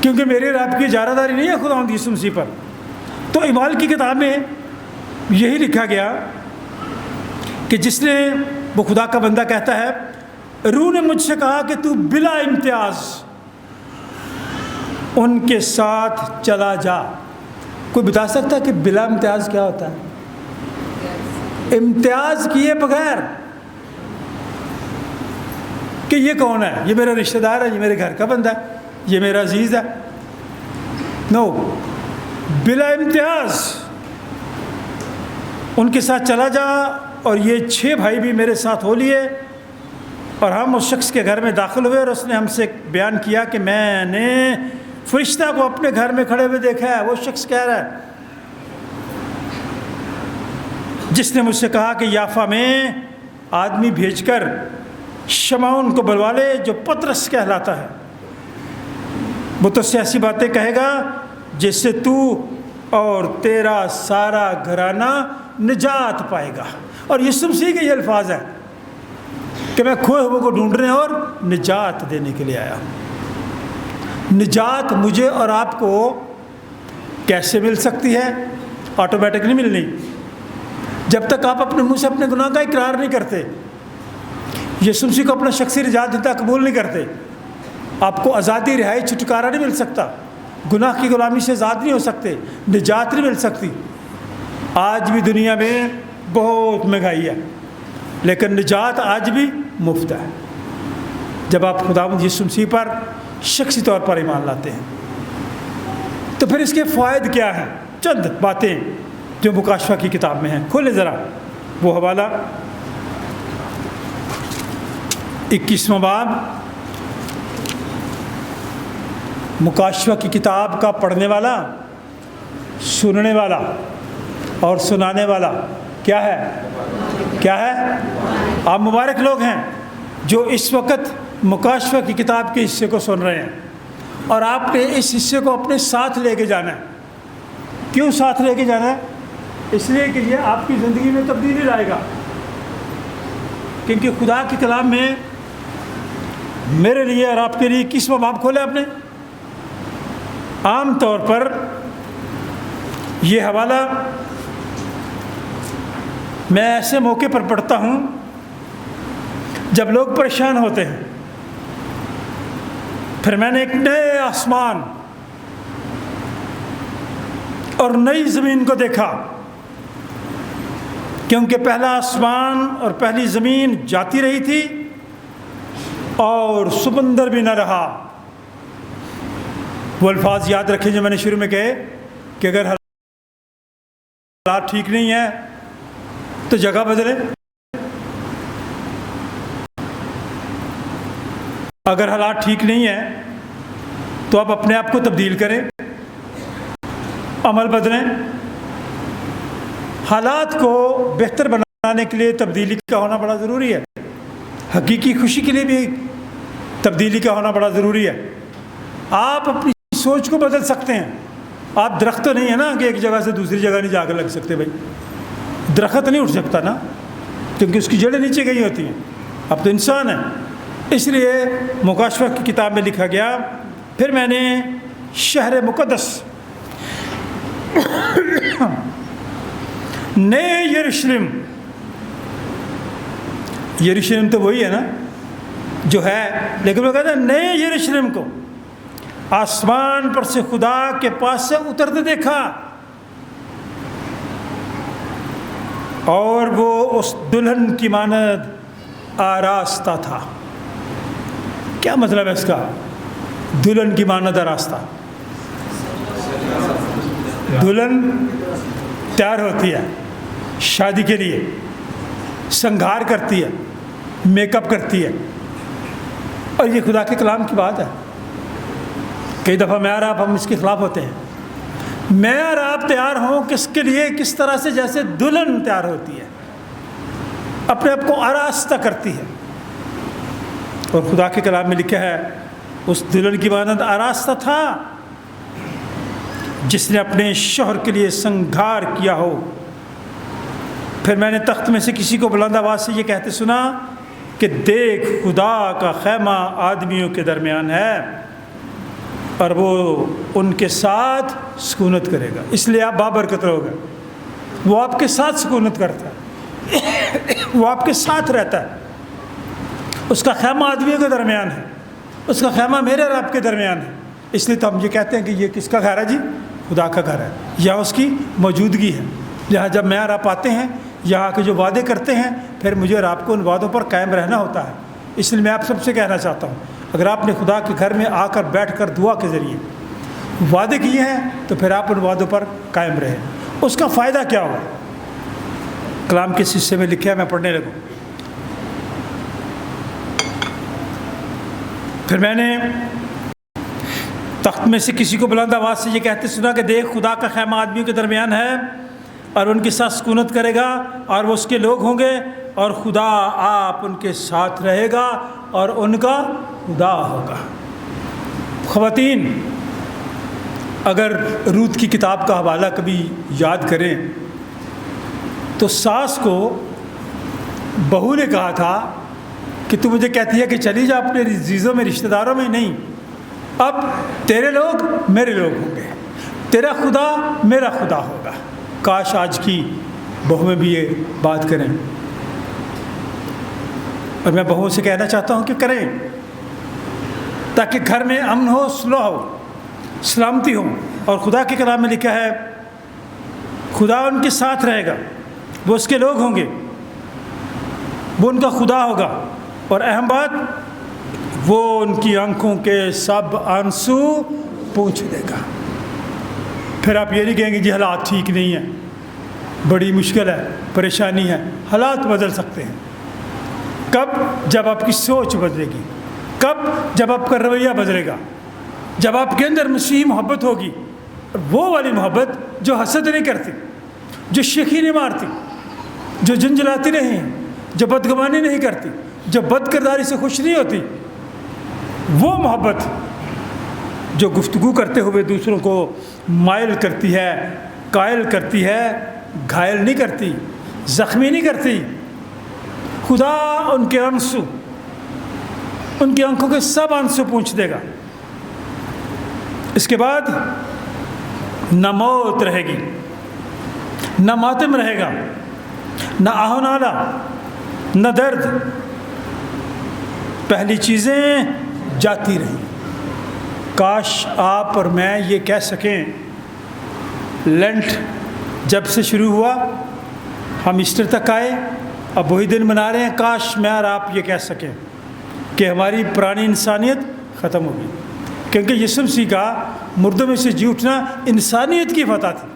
کیونکہ میرے اور آپ کی اجارہ داری نہیں ہے خداوند یسوع مسیح پر۔ تو اعمال کی کتاب میں یہی لکھا گیا کہ جس نے، وہ خدا کا بندہ کہتا ہے، روح نے مجھ سے کہا کہ تو بلا امتیاز ان کے ساتھ چلا جا۔ کوئی بتا سکتا ہے کہ بلا امتیاز کیا ہوتا ہے؟ امتیاز کیے بغیر کہ یہ کون ہے، یہ میرا رشتہ دار ہے، یہ میرے گھر کا بندہ ہے، یہ میرا عزیز ہے، نو، بلا امتیاز ان کے ساتھ چلا جا۔ اور یہ 6 بھائی بھی میرے ساتھ ہو لیے، اور ہم اس شخص کے گھر میں داخل ہوئے، اور اس نے ہم سے بیان کیا کہ میں نے فرشتہ کو اپنے گھر میں کھڑے ہوئے دیکھا ہے۔ وہ شخص کہہ رہا ہے جس نے مجھ سے کہا کہ یافا میں آدمی بھیج کر شمعون کو بلوا لے جو پطرس کہلاتا ہے، وہ تو ایسی باتیں کہے گا جس سے تو اور تیرا سارا گھرانہ نجات پائے گا۔ اور یسوع مسیح کے یہ الفاظ ہیں کہ میں کھوئے ہوئے کو ڈھونڈنے اور نجات دینے کے لیے آیا ہوں۔ نجات مجھے اور آپ کو کیسے مل سکتی ہے؟ آٹومیٹک نہیں ملنی، جب تک آپ اپنے منہ سے اپنے گناہ کا اقرار نہیں کرتے، یسوع مسیح کو اپنا شخصی نجات دیتا قبول نہیں کرتے، آپ کو آزادی، رہائی، چھٹکارا نہیں مل سکتا، گناہ کی غلامی سے آزاد نہیں ہو سکتے، نجات نہیں مل سکتی۔ آج بھی دنیا میں بہت مہنگائی ہے، لیکن نجات آج بھی مفت ہے جب آپ خداوند یسوع مسیح پر شخصی طور پر ایمان لاتے ہیں۔ تو پھر اس کے فوائد کیا ہیں؟ چند باتیں جو مکاشفہ کی کتاب میں ہیں، کھولیں ذرا وہ حوالہ، 21واں باب، مکاشفہ کی کتاب کا پڑھنے والا، سننے والا اور سنانے والا کیا ہے؟ کیا ہے؟ آپ مبارک لوگ ہیں جو اس وقت مکاشفہ کی کتاب کے حصے کو سن رہے ہیں، اور آپ نے اس حصے کو اپنے ساتھ لے کے جانا ہے۔ کیوں ساتھ لے کے جانا ہے؟ اس لیے کہ یہ آپ کی زندگی میں تبدیلی لائے گا، کیونکہ خدا کے کلام میں میرے لیے اور آپ کے لیے 21واں باب کھولے آپ نے، عام طور پر یہ حوالہ میں ایسے موقع پر پڑھتا ہوں جب لوگ پریشان ہوتے ہیں۔ پھر میں نے ایک نئے آسمان اور نئی زمین کو دیکھا، کیونکہ پہلا آسمان اور پہلی زمین جاتی رہی تھی اور سمندر بھی نہ رہا۔ وہ الفاظ یاد رکھیں جو میں نے شروع میں کہے کہ اگر حالات ٹھیک نہیں ہیں تو جگہ بدلیں، اگر حالات ٹھیک نہیں ہیں تو آپ اپنے آپ کو تبدیل کریں، عمل بدلیں۔ حالات کو بہتر بنانے کے لیے تبدیلی کا ہونا بڑا ضروری ہے، حقیقی خوشی کے لیے بھی تبدیلی کا ہونا بڑا ضروری ہے۔ آپ اپنی سوچ کو بدل سکتے ہیں۔ آپ درخت تو نہیں ہے نا کہ ایک جگہ سے دوسری جگہ نہیں جا کر لگ سکتے، بھائی درخت نہیں اٹھ سکتا نا، کیونکہ اس کی جڑیں نیچے گئی ہوتی ہیں۔ اب تو انسان ہے، اس لیے مکاشفہ کی کتاب میں لکھا گیا، پھر میں نے شہر مقدس نئے یروشلم، یروشلم تو وہی ہے نا جو ہے، لیکن وہ کہتے ہیں نئے یروشلم کو آسمان پر سے خدا کے پاس سے اترتے دیکھا، اور وہ اس دلہن کی مانند آراستہ تھا۔ کیا مطلب ہے اس کا؟ دلہن کی مانند آراستہ، دلہن تیار ہوتی ہے شادی کے لیے، سنگھار کرتی ہے، میک اپ کرتی ہے، اور یہ خدا کے کلام کی بات ہے۔ کئی دفعہ میں اور آپ ہم اس کے خلاف ہوتے ہیں۔ میں اور آپ تیار ہوں کس کے لیے؟ کس طرح سے؟ جیسے دلہن تیار ہوتی ہے، اپنے آپ کو آراستہ کرتی ہے، اور خدا کے کلام میں لکھا ہے اس دلہن کی مانند آراستہ تھا جس نے اپنے شوہر کے لیے سنگھار کیا ہو۔ پھر میں نے تخت میں سے کسی کو بلند آواز سے یہ کہتے سنا کہ دیکھ خدا کا خیمہ آدمیوں کے درمیان ہے اور وہ ان کے ساتھ سکونت کرے گا۔ اس لیے آپ بابرکت رہو گے۔ وہ آپ کے ساتھ سکونت کرتا ہے، وہ آپ کے ساتھ رہتا ہے۔ اس کا خیمہ آدمیوں کے درمیان ہے، اس کا خیمہ میرے اور آپ کے درمیان ہے۔ اس لیے تو ہم یہ کہتے ہیں کہ یہ کس کا گھر ہے؟ جی خدا کا گھر ہے، یہاں اس کی موجودگی ہے۔ یہاں جب میں اور آپ آتے ہیں، یہاں کے جو وعدے کرتے ہیں، پھر مجھے اور آپ کو ان وعدوں پر قائم رہنا ہوتا ہے۔ اس لیے میں آپ سب سے کہنا چاہتا ہوں، اگر آپ نے خدا کے گھر میں آ کر بیٹھ کر دعا کے ذریعے وعدے کیے ہیں تو پھر آپ ان وعدوں پر قائم رہیں۔ اس کا فائدہ کیا ہوگا؟ کلام کے حصے میں لکھا ہے، میں پڑھنے لگوں۔ پھر میں نے تخت میں سے کسی کو بلند آواز سے یہ کہتے سنا کہ دیکھ خدا کا خیمہ آدمیوں کے درمیان ہے اور ان کے ساتھ سکونت کرے گا، اور وہ اس کے لوگ ہوں گے، اور خدا آپ ان کے ساتھ رہے گا اور ان کا خدا ہوگا۔ خواتین، اگر روت کی کتاب کا حوالہ کبھی یاد کریں تو ساس کو بہو نے کہا تھا کہ تو مجھے کہتی ہے کہ چلی جا اپنے عزیزوں میں، رشتہ داروں میں، نہیں، اب تیرے لوگ میرے لوگ ہوں گے، تیرا خدا میرا خدا ہوگا۔ کاش آج کی بہویں بھی یہ بات کریں، اور میں بہووں سے کہنا چاہتا ہوں کہ کریں، تاکہ گھر میں امن ہو، صلح ہو، سلامتی ہو۔ اور خدا کے کلام میں لکھا ہے خدا ان کے ساتھ رہے گا، وہ اس کے لوگ ہوں گے، وہ ان کا خدا ہوگا، اور اہم بات، وہ ان کی آنکھوں کے سب آنسو پوچھ دے گا۔ پھر آپ یہ نہیں کہیں گے جی حالات ٹھیک نہیں ہیں، بڑی مشکل ہے، پریشانی ہے۔ حالات بدل سکتے ہیں۔ کب؟ جب آپ کی سوچ بدلے گی، کب؟ جب آپ کا رویہ بدلے گا، جب آپ کے اندر مسیحی محبت ہوگی، وہ والی محبت جو حسد نہیں کرتی، جو شیخی نہیں مارتی، جو جھنجھلاتی نہیں، جو بدگمانی نہیں کرتی، جو بد کرداری سے خوش نہیں ہوتی، وہ محبت جو گفتگو کرتے ہوئے دوسروں کو مائل کرتی ہے، قائل کرتی ہے، گھائل نہیں کرتی، زخمی نہیں کرتی۔ خدا ان کے آنسو، ان کی آنکھوں کے سب آنسو پوچھ دے گا۔ اس کے بعد نہ موت رہے گی، نہ ماتم رہے گا، نہ آہ و نالہ، نہ درد۔ پہلی چیزیں جاتی رہیں۔ کاش آپ اور میں یہ کہہ سکیں लेंट जब से शुरू हुआ, हम ईस्टर तक आए, अब वही दिन मना रहे हैं। काश मैं और आप ये कह सकें कि हमारी पुरानी इंसानियत ख़त्म होगी, क्योंकि यीशु मसीह का मुर्दों में से जी उठना इंसानियत की फतह थी।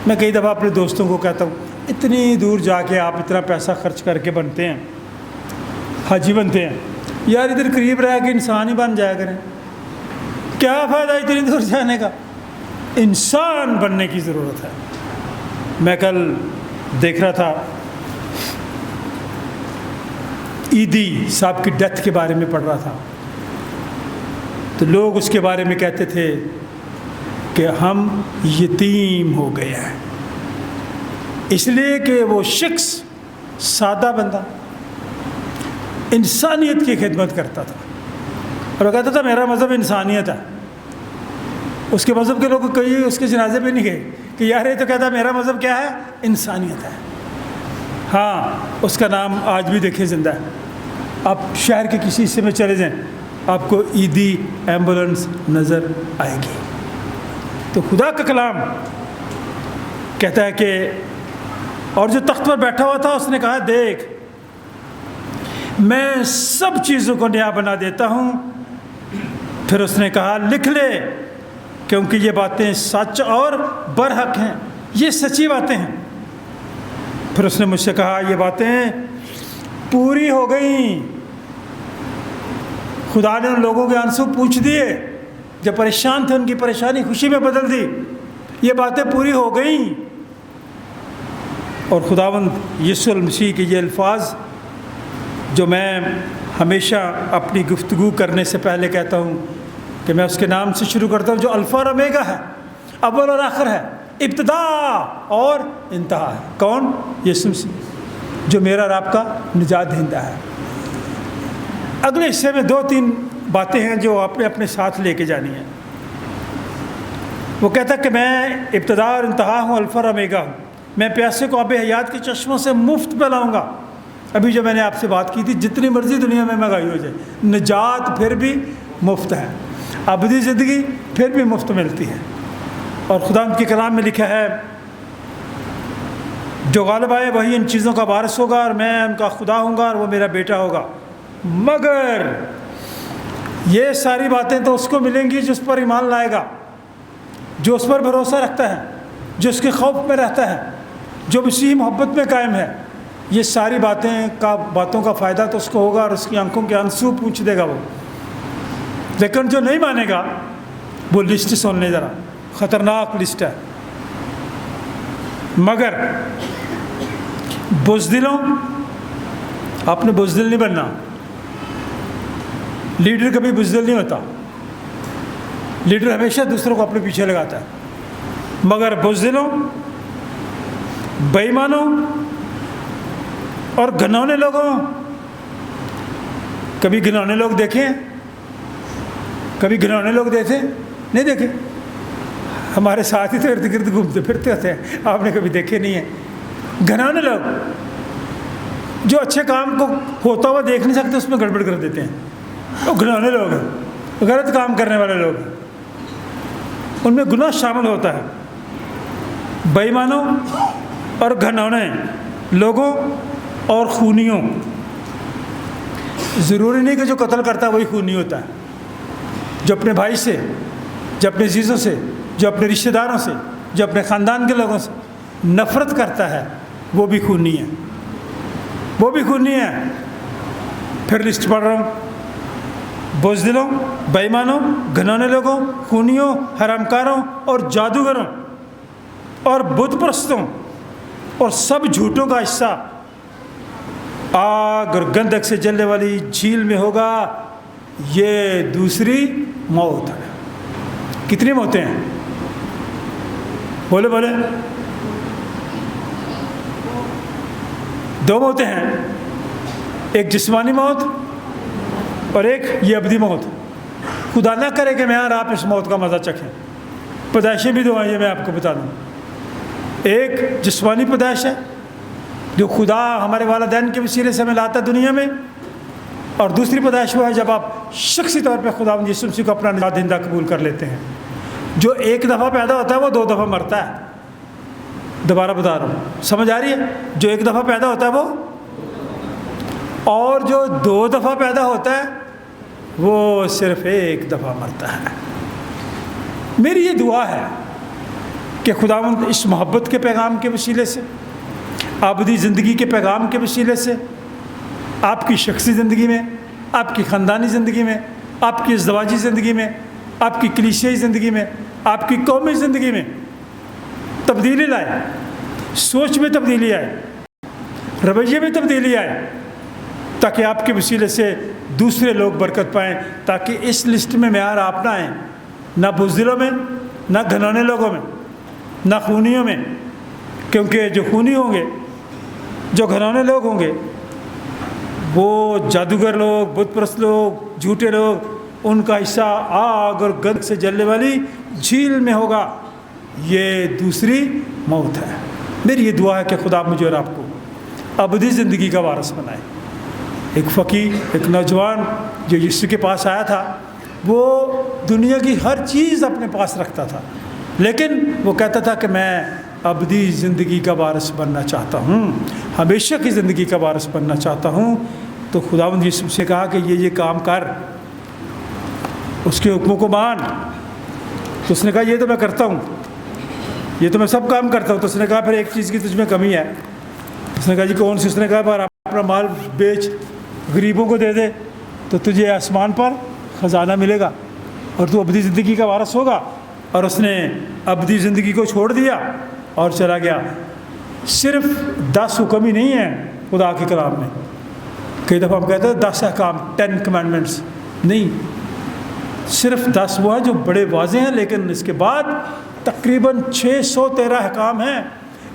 मैं कई दफ़ा अपने दोस्तों को कहता हूँ, इतनी दूर जाके आप इतना पैसा खर्च करके बनते हैं, हाजी बनते हैं, यार इधर करीब रह के इंसान ही बन जाया करें। क्या फ़ायदा इतनी दूर जाने का? इंसान बनने की ज़रूरत है। मैं कल देख रहा था, ईदी साहब की डेथ के बारे में पढ़ रहा था, तो लोग उसके बारे में कहते थे कि हम यतीम हो गए हैं, इसलिए कि वो शख्स सादा बंदा इंसानियत की खिदमत करता था, और वो कहता था मेरा मज़हब इंसानियत है। उसके मज़हब के लोग कई उसके जनाजे पे नहीं गए कि यार ये तो कहता मेरा मज़हब क्या है, इंसानियत है। हाँ, उसका नाम आज भी देखे ज़िंदा है। आप शहर के किसी हिस्से में चले जाएं, आपको ईदी एम्बुलेंस नज़र आएगी। तो खुदा का कलाम कहता है कि और जो तख्त पर बैठा हुआ था उसने कहा, देख मैं सब चीज़ों को नया बना देता हूँ। फिर उसने कहा, लिख ले, क्योंकि ये बातें सच और बरहक हैं, ये सच्ची बातें हैं। फिर उसने मुझसे कहा, ये बातें पूरी हो गई। खुदा ने उन लोगों के आंसू पूंछ दिए जो परेशान थे, उनकी परेशानी खुशी में बदल दी। ये बातें पूरी हो गई। और खुदावंद यीशु मसीह के ये अल्फाज जो मैं हमेशा अपनी गुफ्तगू करने से पहले कहता हूँ कि मैं उसके नाम से शुरू करता हूँ, जो अल्फ़ा और ओमेगा है, अव्वल और आखिर है, इब्तिदा और इंतहा है। कौन? यीशु मसीह, जो मेरा और आपका निजात दहिंदा है। अगले हिस्से में 2-3 बातें हैं जो आपने अपने साथ लेके जानी है। वो कहता कि मैं इब्तिदा और इंतहा हूँ, अल्फ़ा और ओमेगा हूँ। मैं प्यासे को आब हयात के चश्मों से मुफ्त पिलाऊँगा। अभी जो मैंने आपसे बात की थी, जितनी मर्ज़ी दुनिया में महंगाई हो जाए, निजात फिर भी मुफ्त है, अबदी ज़िंदगी फिर भी मुफ्त मिलती है। और खुदा के कलाम में लिखा है, जो गालिब आए वही इन चीज़ों का वारिस होगा, और मैं उनका खुदा होऊंगा और वो मेरा बेटा होगा। मगर ये सारी बातें तो उसको मिलेंगी जिस पर ईमान लाएगा, जो उस पर भरोसा रखता है, जो उसके खौफ में रहता है, जो मसीह मोहब्बत में कायम है। ये सारी बातों का फ़ायदा तो उसको होगा, और उसकी आंखों के आंसू पूंछ देगा वो। लेकिन जो नहीं मानेगा, वो लिस्ट सुन ले ज़रा, ख़तरनाक लिस्ट है। मगर बुज़दिलों, आपने बुज़दिल नहीं बनना। लीडर कभी बुज़दिल नहीं होता, लीडर हमेशा दूसरों को अपने पीछे लगाता है। मगर बुज़दिलों, बेईमानों और घिनौने लोगों, कभी घिनौने लोग देखे? कभी घिनौने लोग देखे? नहीं देखे। हमारे साथ ही तो इर्द गिर्द घूमते फिरते होते हैं, आपने कभी देखे नहीं है। घिनौने लोग जो अच्छे काम को होता हुआ देख नहीं सकते, उसमें गड़बड़ कर देते हैं, वो घिनौने लोग हैं। गलत काम करने वाले लोग हैं, उनमें गुनाह शामिल होता है। बेईमानों और घिनौने लोगों और खूनियों, ज़रूरी नहीं कि जो कत्ल करता है वही खूनी होता है। जो अपने भाई से, जो अपने अजीज़ों से, जो अपने रिश्तेदारों से, जो अपने ख़ानदान के लोगों से नफ़रत करता है, वो भी खूनी है, वो भी खूनी है। फिर लिस्ट पढ़ रहा हूँ। बुज़दिलों, बेईमानों, घिनौने लोगों, खूनियों, हरामकारों और जादूगरों और बुत परस्तों और सब झूठों का हिस्सा आग और गंधक से जलने वाली झील में होगा। ये दूसरी मौत है। कितनी मौतें हैं? बोले बोले। 2 मौतें हैं, एक जिस्मानी मौत और एक ये अबदी मौत। खुदा ना करे कि मैं और आप इस मौत का मज़ा चखें। पैदाइशें भी 2 हैं, ये मैं आपको बता दूँ। एक जिस्मानी पैदाइश है जो खुदा हमारे वालिदैन के वसीले से हमें लाता दुनिया में, और दूसरी पैदाइश वो है जब आप शख्सी तौर पर खुदा यीशु मसीह को अपना निजात दहिंदा कबूल कर लेते हैं। जो एक दफ़ा पैदा होता है वो 2 दफ़ा मरता है। दोबारा बता रहा हूँ, समझ आ रही है? जो एक दफ़ा पैदा होता है वो, और जो 2 दफ़ा पैदा होता है वो सिर्फ एक दफ़ा मरता है। मेरी ये दुआ है कि खुदावंद इस मोहब्बत के पैगाम के वसीले से, आबदी ज़िंदगी के पैगाम के वसीले से, आपकी शख्सी ज़िंदगी में, आपकी ख़ानदानी ज़िंदगी में, आपकी इज़्दवाजी ज़िंदगी में, आपकी कलीसियाई ज़िंदगी में, आपकी कौमी ज़िंदगी में तब्दीली लाए, सोच में तब्दीली आए, रवैये में तब्दीली आए, ताकि आपके वसीले से दूसरे लोग बरकत पाएँ, ताकि इस लिस्ट में मेयार आप ना आएँ, ना बुज़दिलों में, ना घनाने लोगों में, ना खूनियों में, क्योंकि जो खूनी होंगे, जो घराने लोग होंगे, वो जादूगर लोग, बुत परस्त लोग, झूठे लोग, उनका हिस्सा आग और गंध से जलने वाली झील में होगा। ये दूसरी मौत है। मेरी ये दुआ है कि खुदा मुझे और आपको अबदी ज़िंदगी का वारिस बनाए। एक फ़कीर, एक नौजवान जो यीशु के पास आया था, वो दुनिया की हर चीज़ अपने पास रखता था, लेकिन वो कहता था कि मैं अबदी ज़िंदगी का वारिस बनना चाहता हूँ, हमेशा की ज़िंदगी का वारिस बनना चाहता हूँ। तो खुदावंद यीशु से कहा कि ये काम कर, उसके हुक्मों को मान। तो उसने कहा ये तो मैं करता हूँ, ये तो मैं सब काम करता हूँ। तो उसने कहा फिर एक चीज़ की तुझमें कमी है। उसने कहा जी कौन सी? उसने कहा पर अपना माल बेच, गरीबों को दे दे, तो तुझे आसमान पर ख़जाना मिलेगा और तू अबदी ज़िंदगी का वारिस होगा। और उसने अबदी ज़िंदगी को छोड़ दिया और चला गया। सिर्फ 10 हुक्म ही नहीं है खुदा के कलाम में। कई दफ़ा हम कहते हैं 10 अहकाम, 10 कमांडमेंट्स, नहीं, सिर्फ 10 वो हैं जो बड़े वाज़े हैं, लेकिन इसके बाद तकरीबन 613 अहकाम हैं।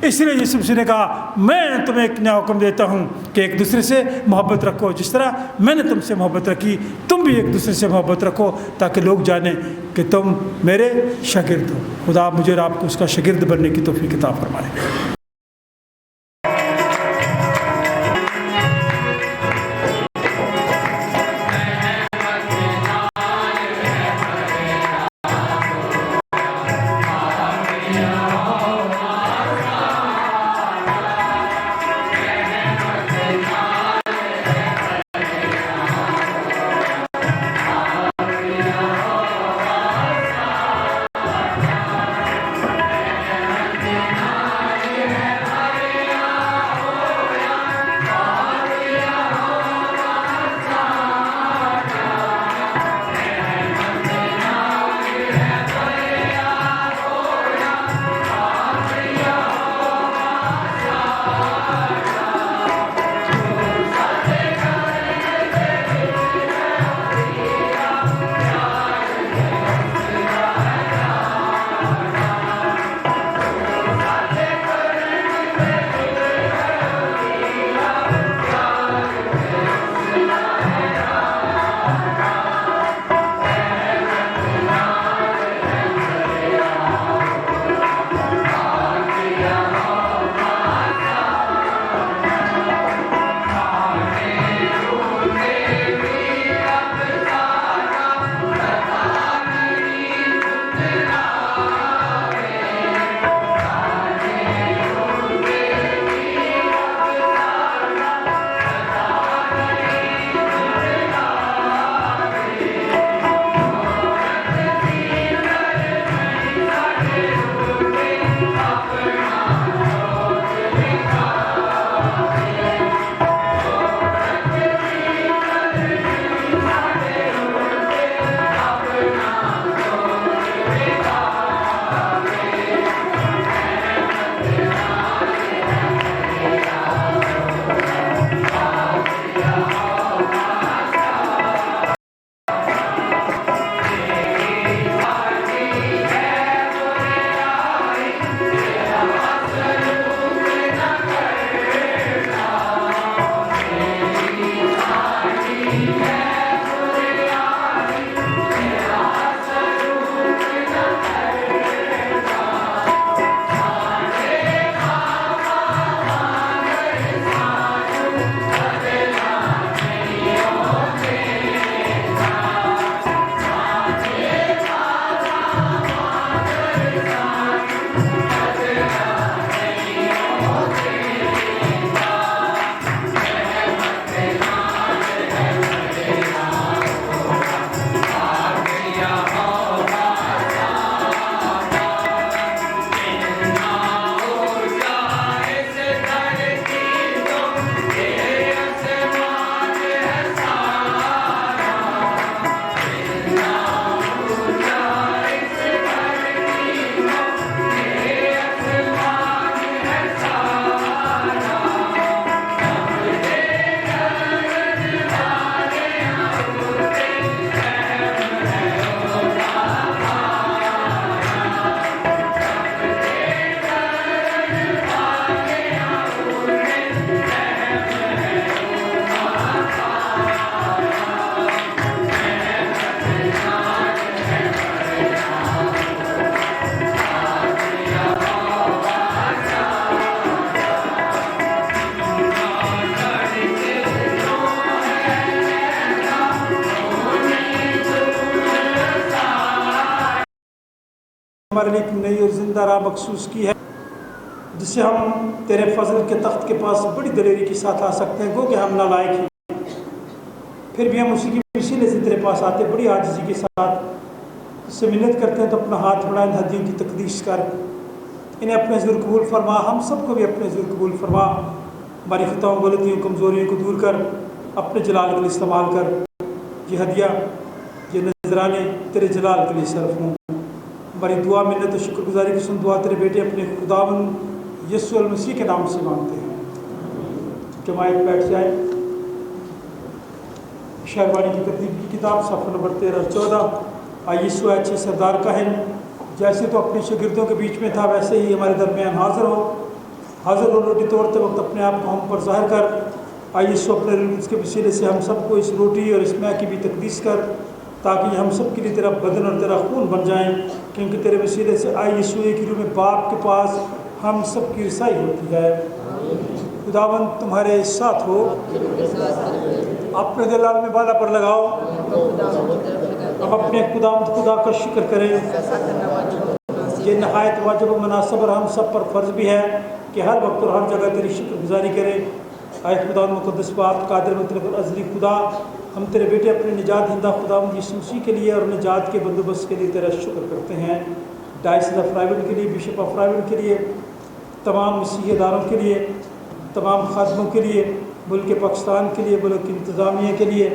इसलिए यीशु मसीह ने कहा मैं तुम्हें एक नया हुक्म देता हूँ कि एक दूसरे से मोहब्बत रखो, जिस तरह मैंने तुमसे मोहब्बत रखी तुम भी एक दूसरे से मोहब्बत रखो, ताकि लोग जानें कि तुम मेरे शागिर्द हो। खुदा मुझे और आपको उसका शागिर्द बनने की तौफीक अता फरमाए। हमारे लिए एक नई और ज़िंदा राह मखसूस की है, जिससे हम तेरे फजल के तख्त के पास बड़ी दलेरी के साथ आ सकते हैं। गो कि हम नालायक हैं, फिर भी हम उसी की वसीले से तेरे पास आते बड़ी आजिज़ी के साथ उससे मिन्नत करते हैं। तो अपना हाथ बढ़ा इन हदियों की तकदीस कर, इन्हें अपने ज़ुर कबूल फरमा, हम सबको भी अपने ज़ुर कबूल फरमा। हमारी ख़ताओं, गलतियों, कमज़ोरियों को दूर कर, अपने जलाल के लिए इस्तेमाल कर। ये हदिया, ये नजराने तेरे जलाल के लिए सर्फ हों। हमारी दुआ, मिन्नत और शुक्रगुजारी की सुन दुआ तेरे बेटे अपने खुदावंद यीशु अल मसीह के नाम से मांगते हैं। जमायत बैठ जाए। शहरवानी की तरतीब की किताब सफ़ा नंबर 13 और 14। आइए सो अच्छे सरदार कहन, जैसे तो अपने शागिर्दों के बीच में था वैसे ही हमारे दरमियान हाज़िर हो। हाज़िर हो रोटी तोड़ते वक्त अपने आप को हम पर ज़ाहिर कर। आइए सो अपने इसके वसीले से हम सबको इस रोटी और इस मैया की भी तकदीस कर, ताकि हम सब के लिए तेरा बदन और तेरा खून बन जाएं, क्योंकि तेरे वसीले से आई यीशु एक ही रूह में बाप के पास हम सब की रसाई होती है। खुदावंद तुम्हारे साथ हो। अपने दिलाल में बाला पर लगाओ। अब अपने खुदा का शुक्र करें। ये नहायत वाजिब व मुनासिब और हम सब पर फ़र्ज़ भी है कि हर वक्त और हर जगह तेरी शुक्रगुजारी करें। आए खुदा मुक़द्दस बाप कादिर मुतलक अज़ली खुदा, हम तेरे बेटे अपने निजात हिंदा खुदावंद यीशु मसीह के लिए और निजात के बंदोबस्त के लिए तेरा शुक्र करते हैं। डायसिस ऑफ राइवल के लिए, बिशप ऑफ राइवल के लिए, तमाम मसीही इदारों के लिए, तमाम खादमों के लिए, मुल्क पाकिस्तान के लिए, मुल्क इंतज़ामिया के लिए,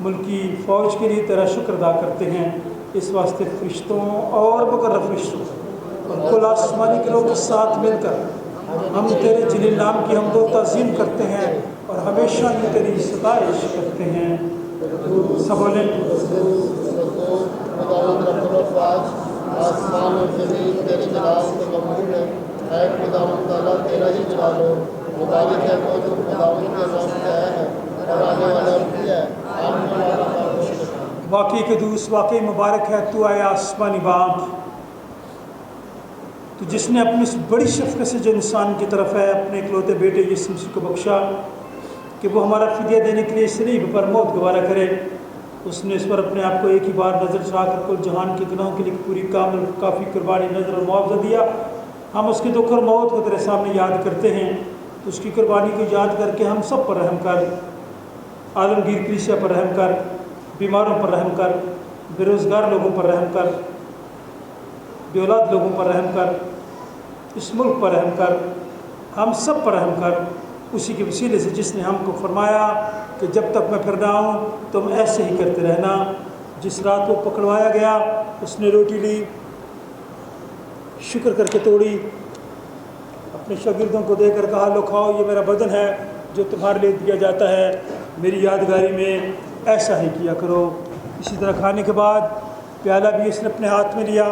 मुल्की फ़ौज के लिए तेरा शुक्र अदा करते हैं। इस वास्ते फ़रिश्तों और मुकर्रब फ़रिश्तों और कुल आसमानी गिरोह के साथ मिलकर हम तेरे जलील नाम की हमदो तज़ीम करते हैं और हमेशा ही तेरी सताइश करते हैं। सब बोलें। आसमान और ज़मीन तेरे जलाल से ममनून है। ऐ खुदावंद ताला तेरा ही जलाल हो। मुबारक है वो जो खुदावंद के नाम से आया है और आने वाला भी है। आने वाला वाकई कदूस, वाकई मुबारक है तू आया आसमानी बाप, तो जिसने अपनी इस बड़ी शफ़क़त से जो इंसान की तरफ है अपने इकलौते बेटे यीशु मसीह को बख्शा कि वो हमारा फ़िदिया देने के लिए सलीब पर मौत गवारा करे। उसने इस पर अपने आप को एक ही बार नज़र चढ़ाकर कुल जहान के गुनाहों के लिए पूरी कामिल काफ़ी कुर्बानी नज़र और मुआवजा दिया। हम उसके दुख और मौत को तेरे सामने याद करते हैं। उसकी कुर्बानी को याद करके हम सब पर रहम कर। आलमगीर कलीसिया पर रहम कर, बीमारों पर रहम कर, बेरोज़गार लोगों पर रहम कर, बेऔलाद लोगों पर रहम कर, इस मुल्क पर रहम कर, हम सब पर रहम कर। उसी के वसीले से जिसने हमको फरमाया कि जब तक मैं फिर ना आऊँ तुम ऐसे ही करते रहना। जिस रात वो पकड़वाया गया उसने रोटी ली, शुक्र करके तोड़ी, अपने शागिर्दों को देकर कहा लो खाओ, ये मेरा बदन है जो तुम्हारे लिए दिया जाता है, मेरी यादगारी में ऐसा ही किया करो। इसी तरह खाने के बाद प्याला भी इसने अपने हाथ में लिया,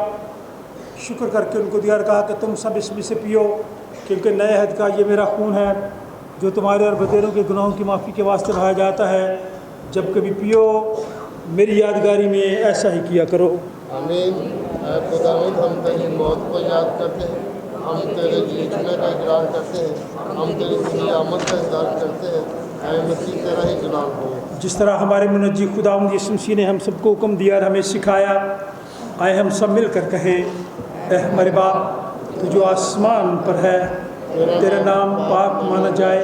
शुक्र करके उनको दिया और कहा कि तुम सब इसमें से पियो, क्योंकि नए अहद का ये मेरा खून है जो तुम्हारे और बतेरों के गुनाहों की माफ़ी के वास्ते बहाया जाता है। जब कभी पियो मेरी यादगारी में ऐसा ही किया करो। आमीन। ऐ खुदावंद हम तेरी मौत को याद करते हैं, हम तेरे जीने का इकरार करते हैं, हम तेरी दुनिया आमद का इंतजार करते हैं। ऐ मसीह तेरा ही जलाल हो। जिस तरह हमारे मुनज्जी खुदावंद यीशु मसीह ने हम सबको हुक्म दिया और हमें सिखाया, आए हम सब मिलकर कहें, ऐ हमारे बाप तू जो आसमान पर है, तेरा नाम पाक माना जाए,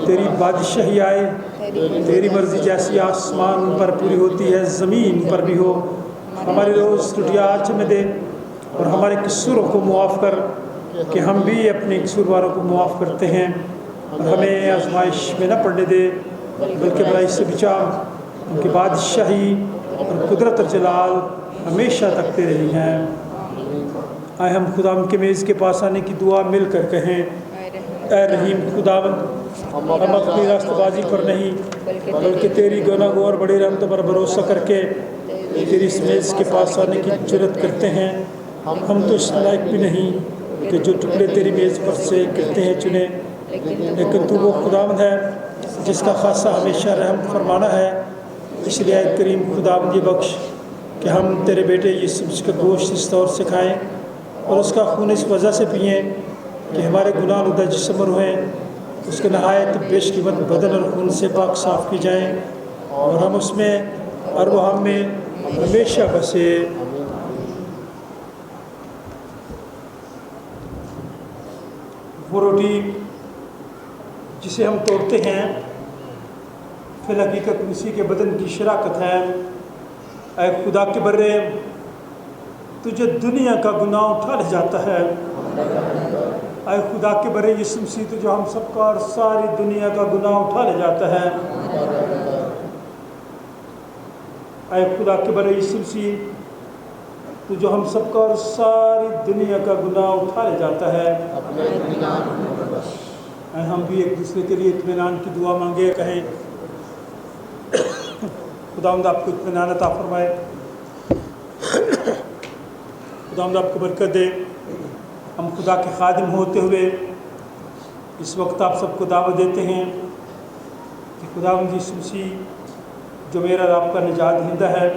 तेरी बादशाही आए, तेरी मर्ज़ी जैसी आसमान पर पूरी होती है ज़मीन पर भी हो। हमारी रोज़ रोटियाँ आज हमें दे और हमारे कसूरों को मुआफ़ कर कि हम भी अपने कसूरवारों को मुआफ़ करते हैं, और हमें आजमाइश में न पड़ने दे बल्कि बुराई से बचा। उनकी बादशाही और कुदरत और जलाल हमेशा तक तेरे ही हैं। आए हम खुदावंद के मेज़ के पास आने की दुआ मिलकर कहें, ऐ रहीम खुदावंद हम अपनी रास्तबाजी पर नहीं बल्कि तेरी गुनाह और बड़ी रहमत पर भरोसा करके तेरी इस मेज़ के पास आने की जुर्रत करते हैं। हम तो इस लायक भी नहीं कि जो टुकड़े तेरी मेज़ पर से गिरते हैं चुने, लेकिन तू वो खुदावंद है जिसका खासा हमेशा रहम फरमाना है। इसलिए ऐ करीम खुदावंद ये बख्श कि हम तेरे बेटे यीशु मसीह का गोश्त इस तौर से खाएँ और उसका खून इस वजह से पिएँ कि हमारे गुनाह लुदा जिस्म और रूहें उसके नहायत बेशकीमत बदन और खून से पाक साफ़ की जाएँ और हम उसमें और वो हम में हमेशा बसे। वो रोटी जिसे हम तोड़ते हैं फिल हकीकत उसी के बदन की शराकत है। ऐ खुदा के बर्रे तुझे दुनिया का गुनाह उठा ले जाता है। ऐ खुदा के बर्रे यीशु मसीह तुझे हम सबका और सारी दुनिया का गुनाह उठा ले जाता है। ऐ खुदा के बर्रे यीशु मसीह तो जो हम सबका और सारी दुनिया का गुनाह उठा ले जाता है। हम भी एक दूसरे के लिए इत्मीनान की दुआ मांगे, कहें खुदावंद आपको इत्मीनान अता फरमाए, खुदावंद आपको बरकत दे। हम खुदा के खादिम होते हुए इस वक्त आप सबको दावत देते हैं कि खुदावंद यीशु मसीह जो मेरा और आपका निजात दहिंदा है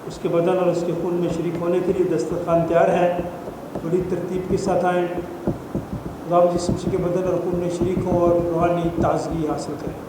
उसके बदन और उसके खून में शरीक होने के लिए दस्तरखान तैयार है। बड़ी तरतीब के साथ आएँ, खुदावंद यीशु मसीह के बदन और खून में शरीक हों और रूहानी ताज़गी हासिल करें।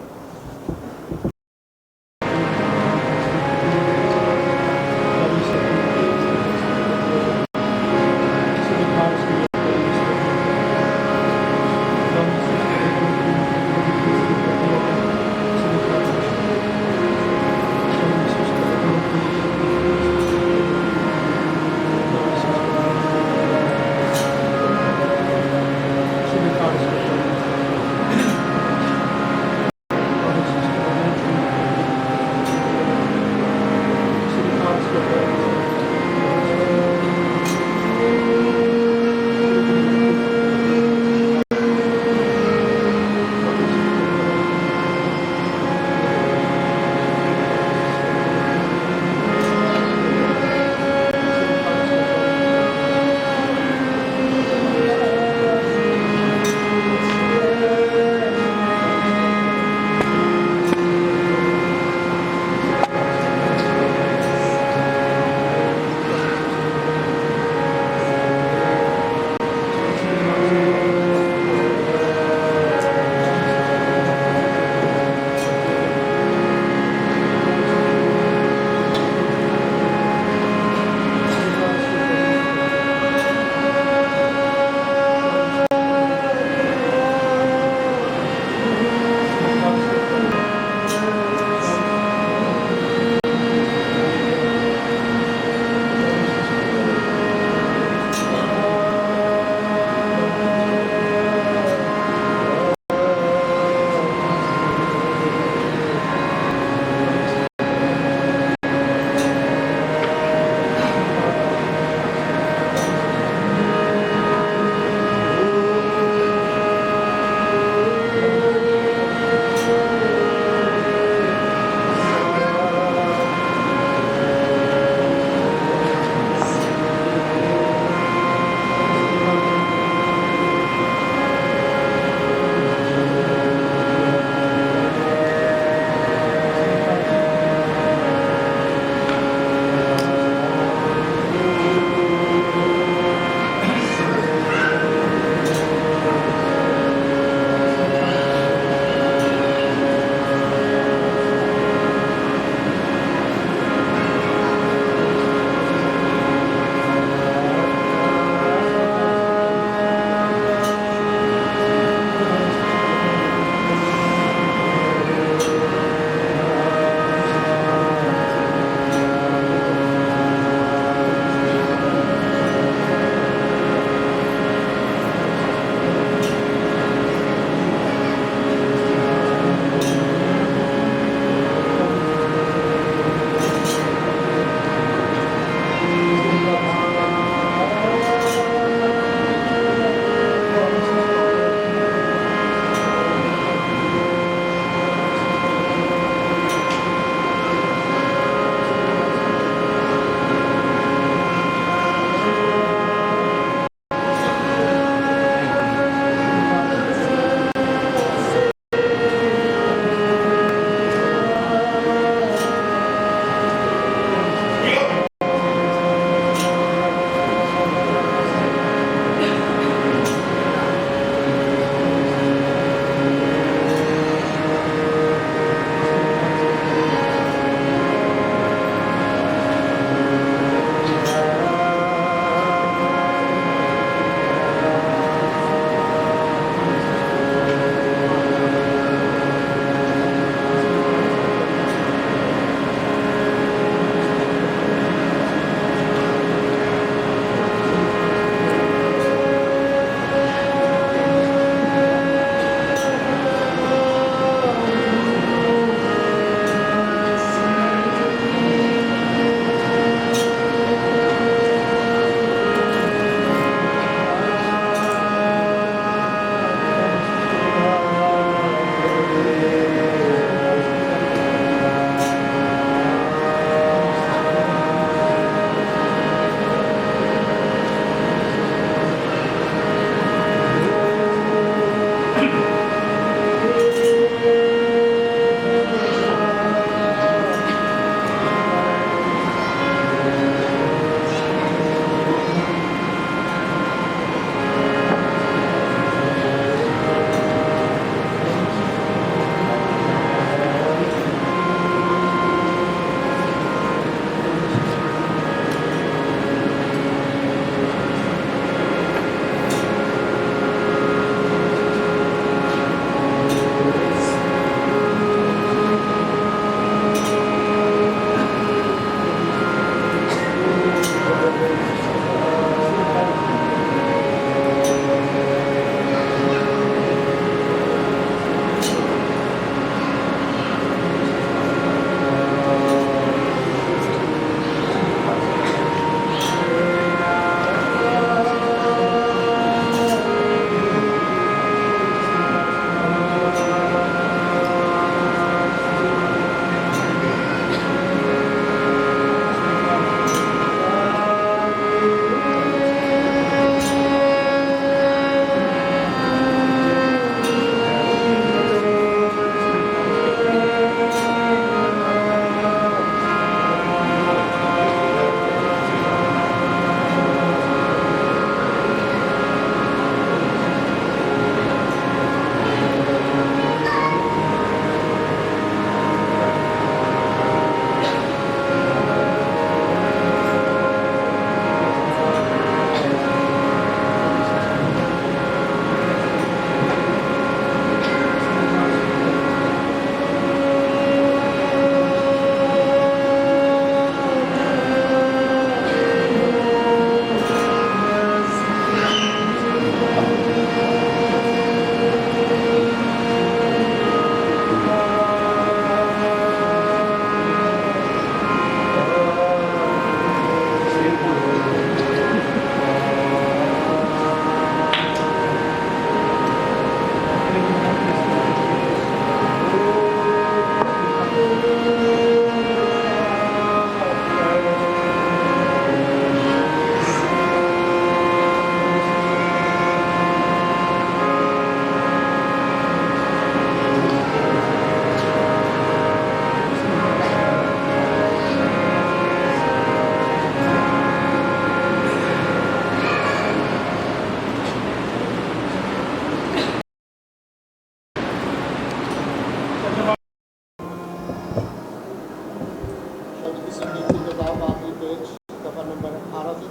नबी की सिद्दीक की किताब आखिरी पेज दफ़ा नंबर 18 से।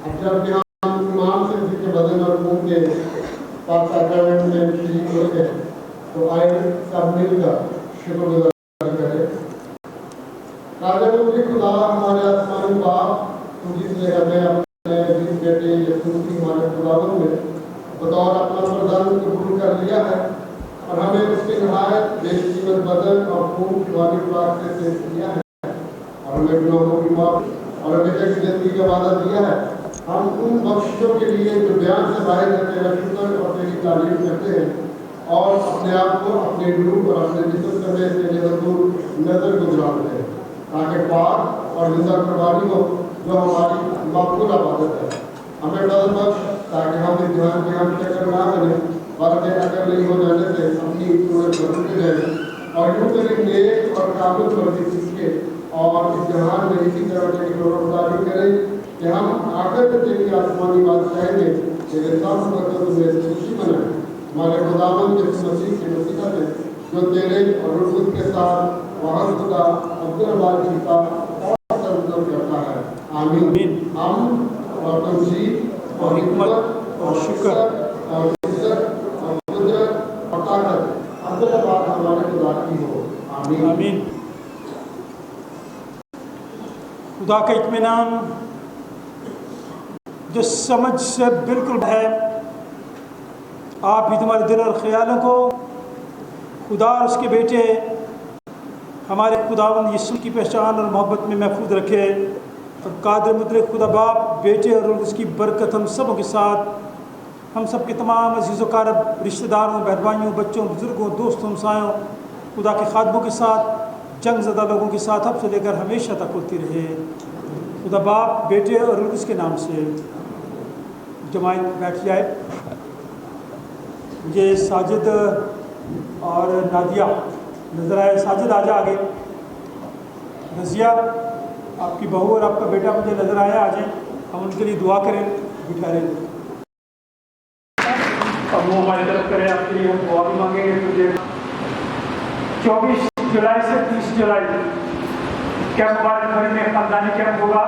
अब जब हम इमाम से के बदन और खून के पाक साक्रामेंट में शरीक होते हैं तो आए सब मिलकर शुक्रगुजार करें। राजा मुझे खुदा हमारे आसमानी बाप तुम जिसने हमें अपने जिस बेटे यीशु की हमारे खुदावंद में बतौर अपना प्रदान कबूल कर लिया है और हमें उसके नहायत बेशकीमत बदन और खून की वाली वास्ते से किया है और हमें गुनाहों की माफ़ी और हमेशा की ज़िंदगी का वादा दिया है। हम उन बख्शिशों के लिए जो बयान से बाहर है तेरा शुक्र और तेरी तारीफ करते हैं और अपने आप को अपने रूप और अपने जिस्म समेत तेरे हजूर नजर गुजारते हैं ताकि पाक और जिंदा कुर्बानी हो जो हमारी मकबूल इबादत है। हमें बल बख्श ताकि हम इस जहान के हम शक्र ना बने बल्कि अगर नहीं हो जाने से अपनी सूरत बदलते जाए और यूँ करें नेक और काबिल वर्दी सीखे और इस जहान में इसी तरह तेरी गुलामी करें कि हम आकर तेरी आसमानी बादशाह में तेरे सब मतलब तुम्हें खुशी मनाएं। हमारे खुदावंद यीशु मसीह की नसीहत है जो तेरे और रूह के साथ वहाँ खुदा अब्दुल बादशाह और सर्वसर्व करता है। आमीन। हम और तमजीद और हिकमत और शुक्र और इज्जत और कुदरत और ताकत अब्दुल बाद हमारे खुदा की हो। आमीन। आमीन। खुदा का इत्मीनान जो समझ से बिल्कुल है, आप भी तुम्हारे दिल और ख़यालों को खुदा और उसके बेटे हमारे खुदावंद यीशु की पहचान और मोहब्बत में महफूज रखे और कादिर मुतलक खुदा बाप बेटे और उसकी बरकत हम सबों के साथ, हम सब के तमाम अज़ीज़ व क़रीब रिश्तेदारों, बहन भाइयों, बच्चों, बुज़ुर्गों, दोस्तों, हमसायों, खुदा के खादमों के साथ, जंग ज़दा लोगों के साथ अब से लेकर हमेशा तक होती रहे। खुदा बाप बेटे और उसके नाम से जमात बैठ जाए। ये साजिद और नादिया नज़र आए। साजिद आजा आगे। रज़िया आपकी बहू और आपका बेटा मुझे नज़र आया, आ जाए, हम उनके लिए दुआ करें। बिठा रहे अब वो हमारी तरफ करें, आपके लिए हम दुआ भी मांगेंगे। तुझे 24 जुलाई से 30 जुलाई कैंप मुबारक में ख़ानदानी कैंप होगा।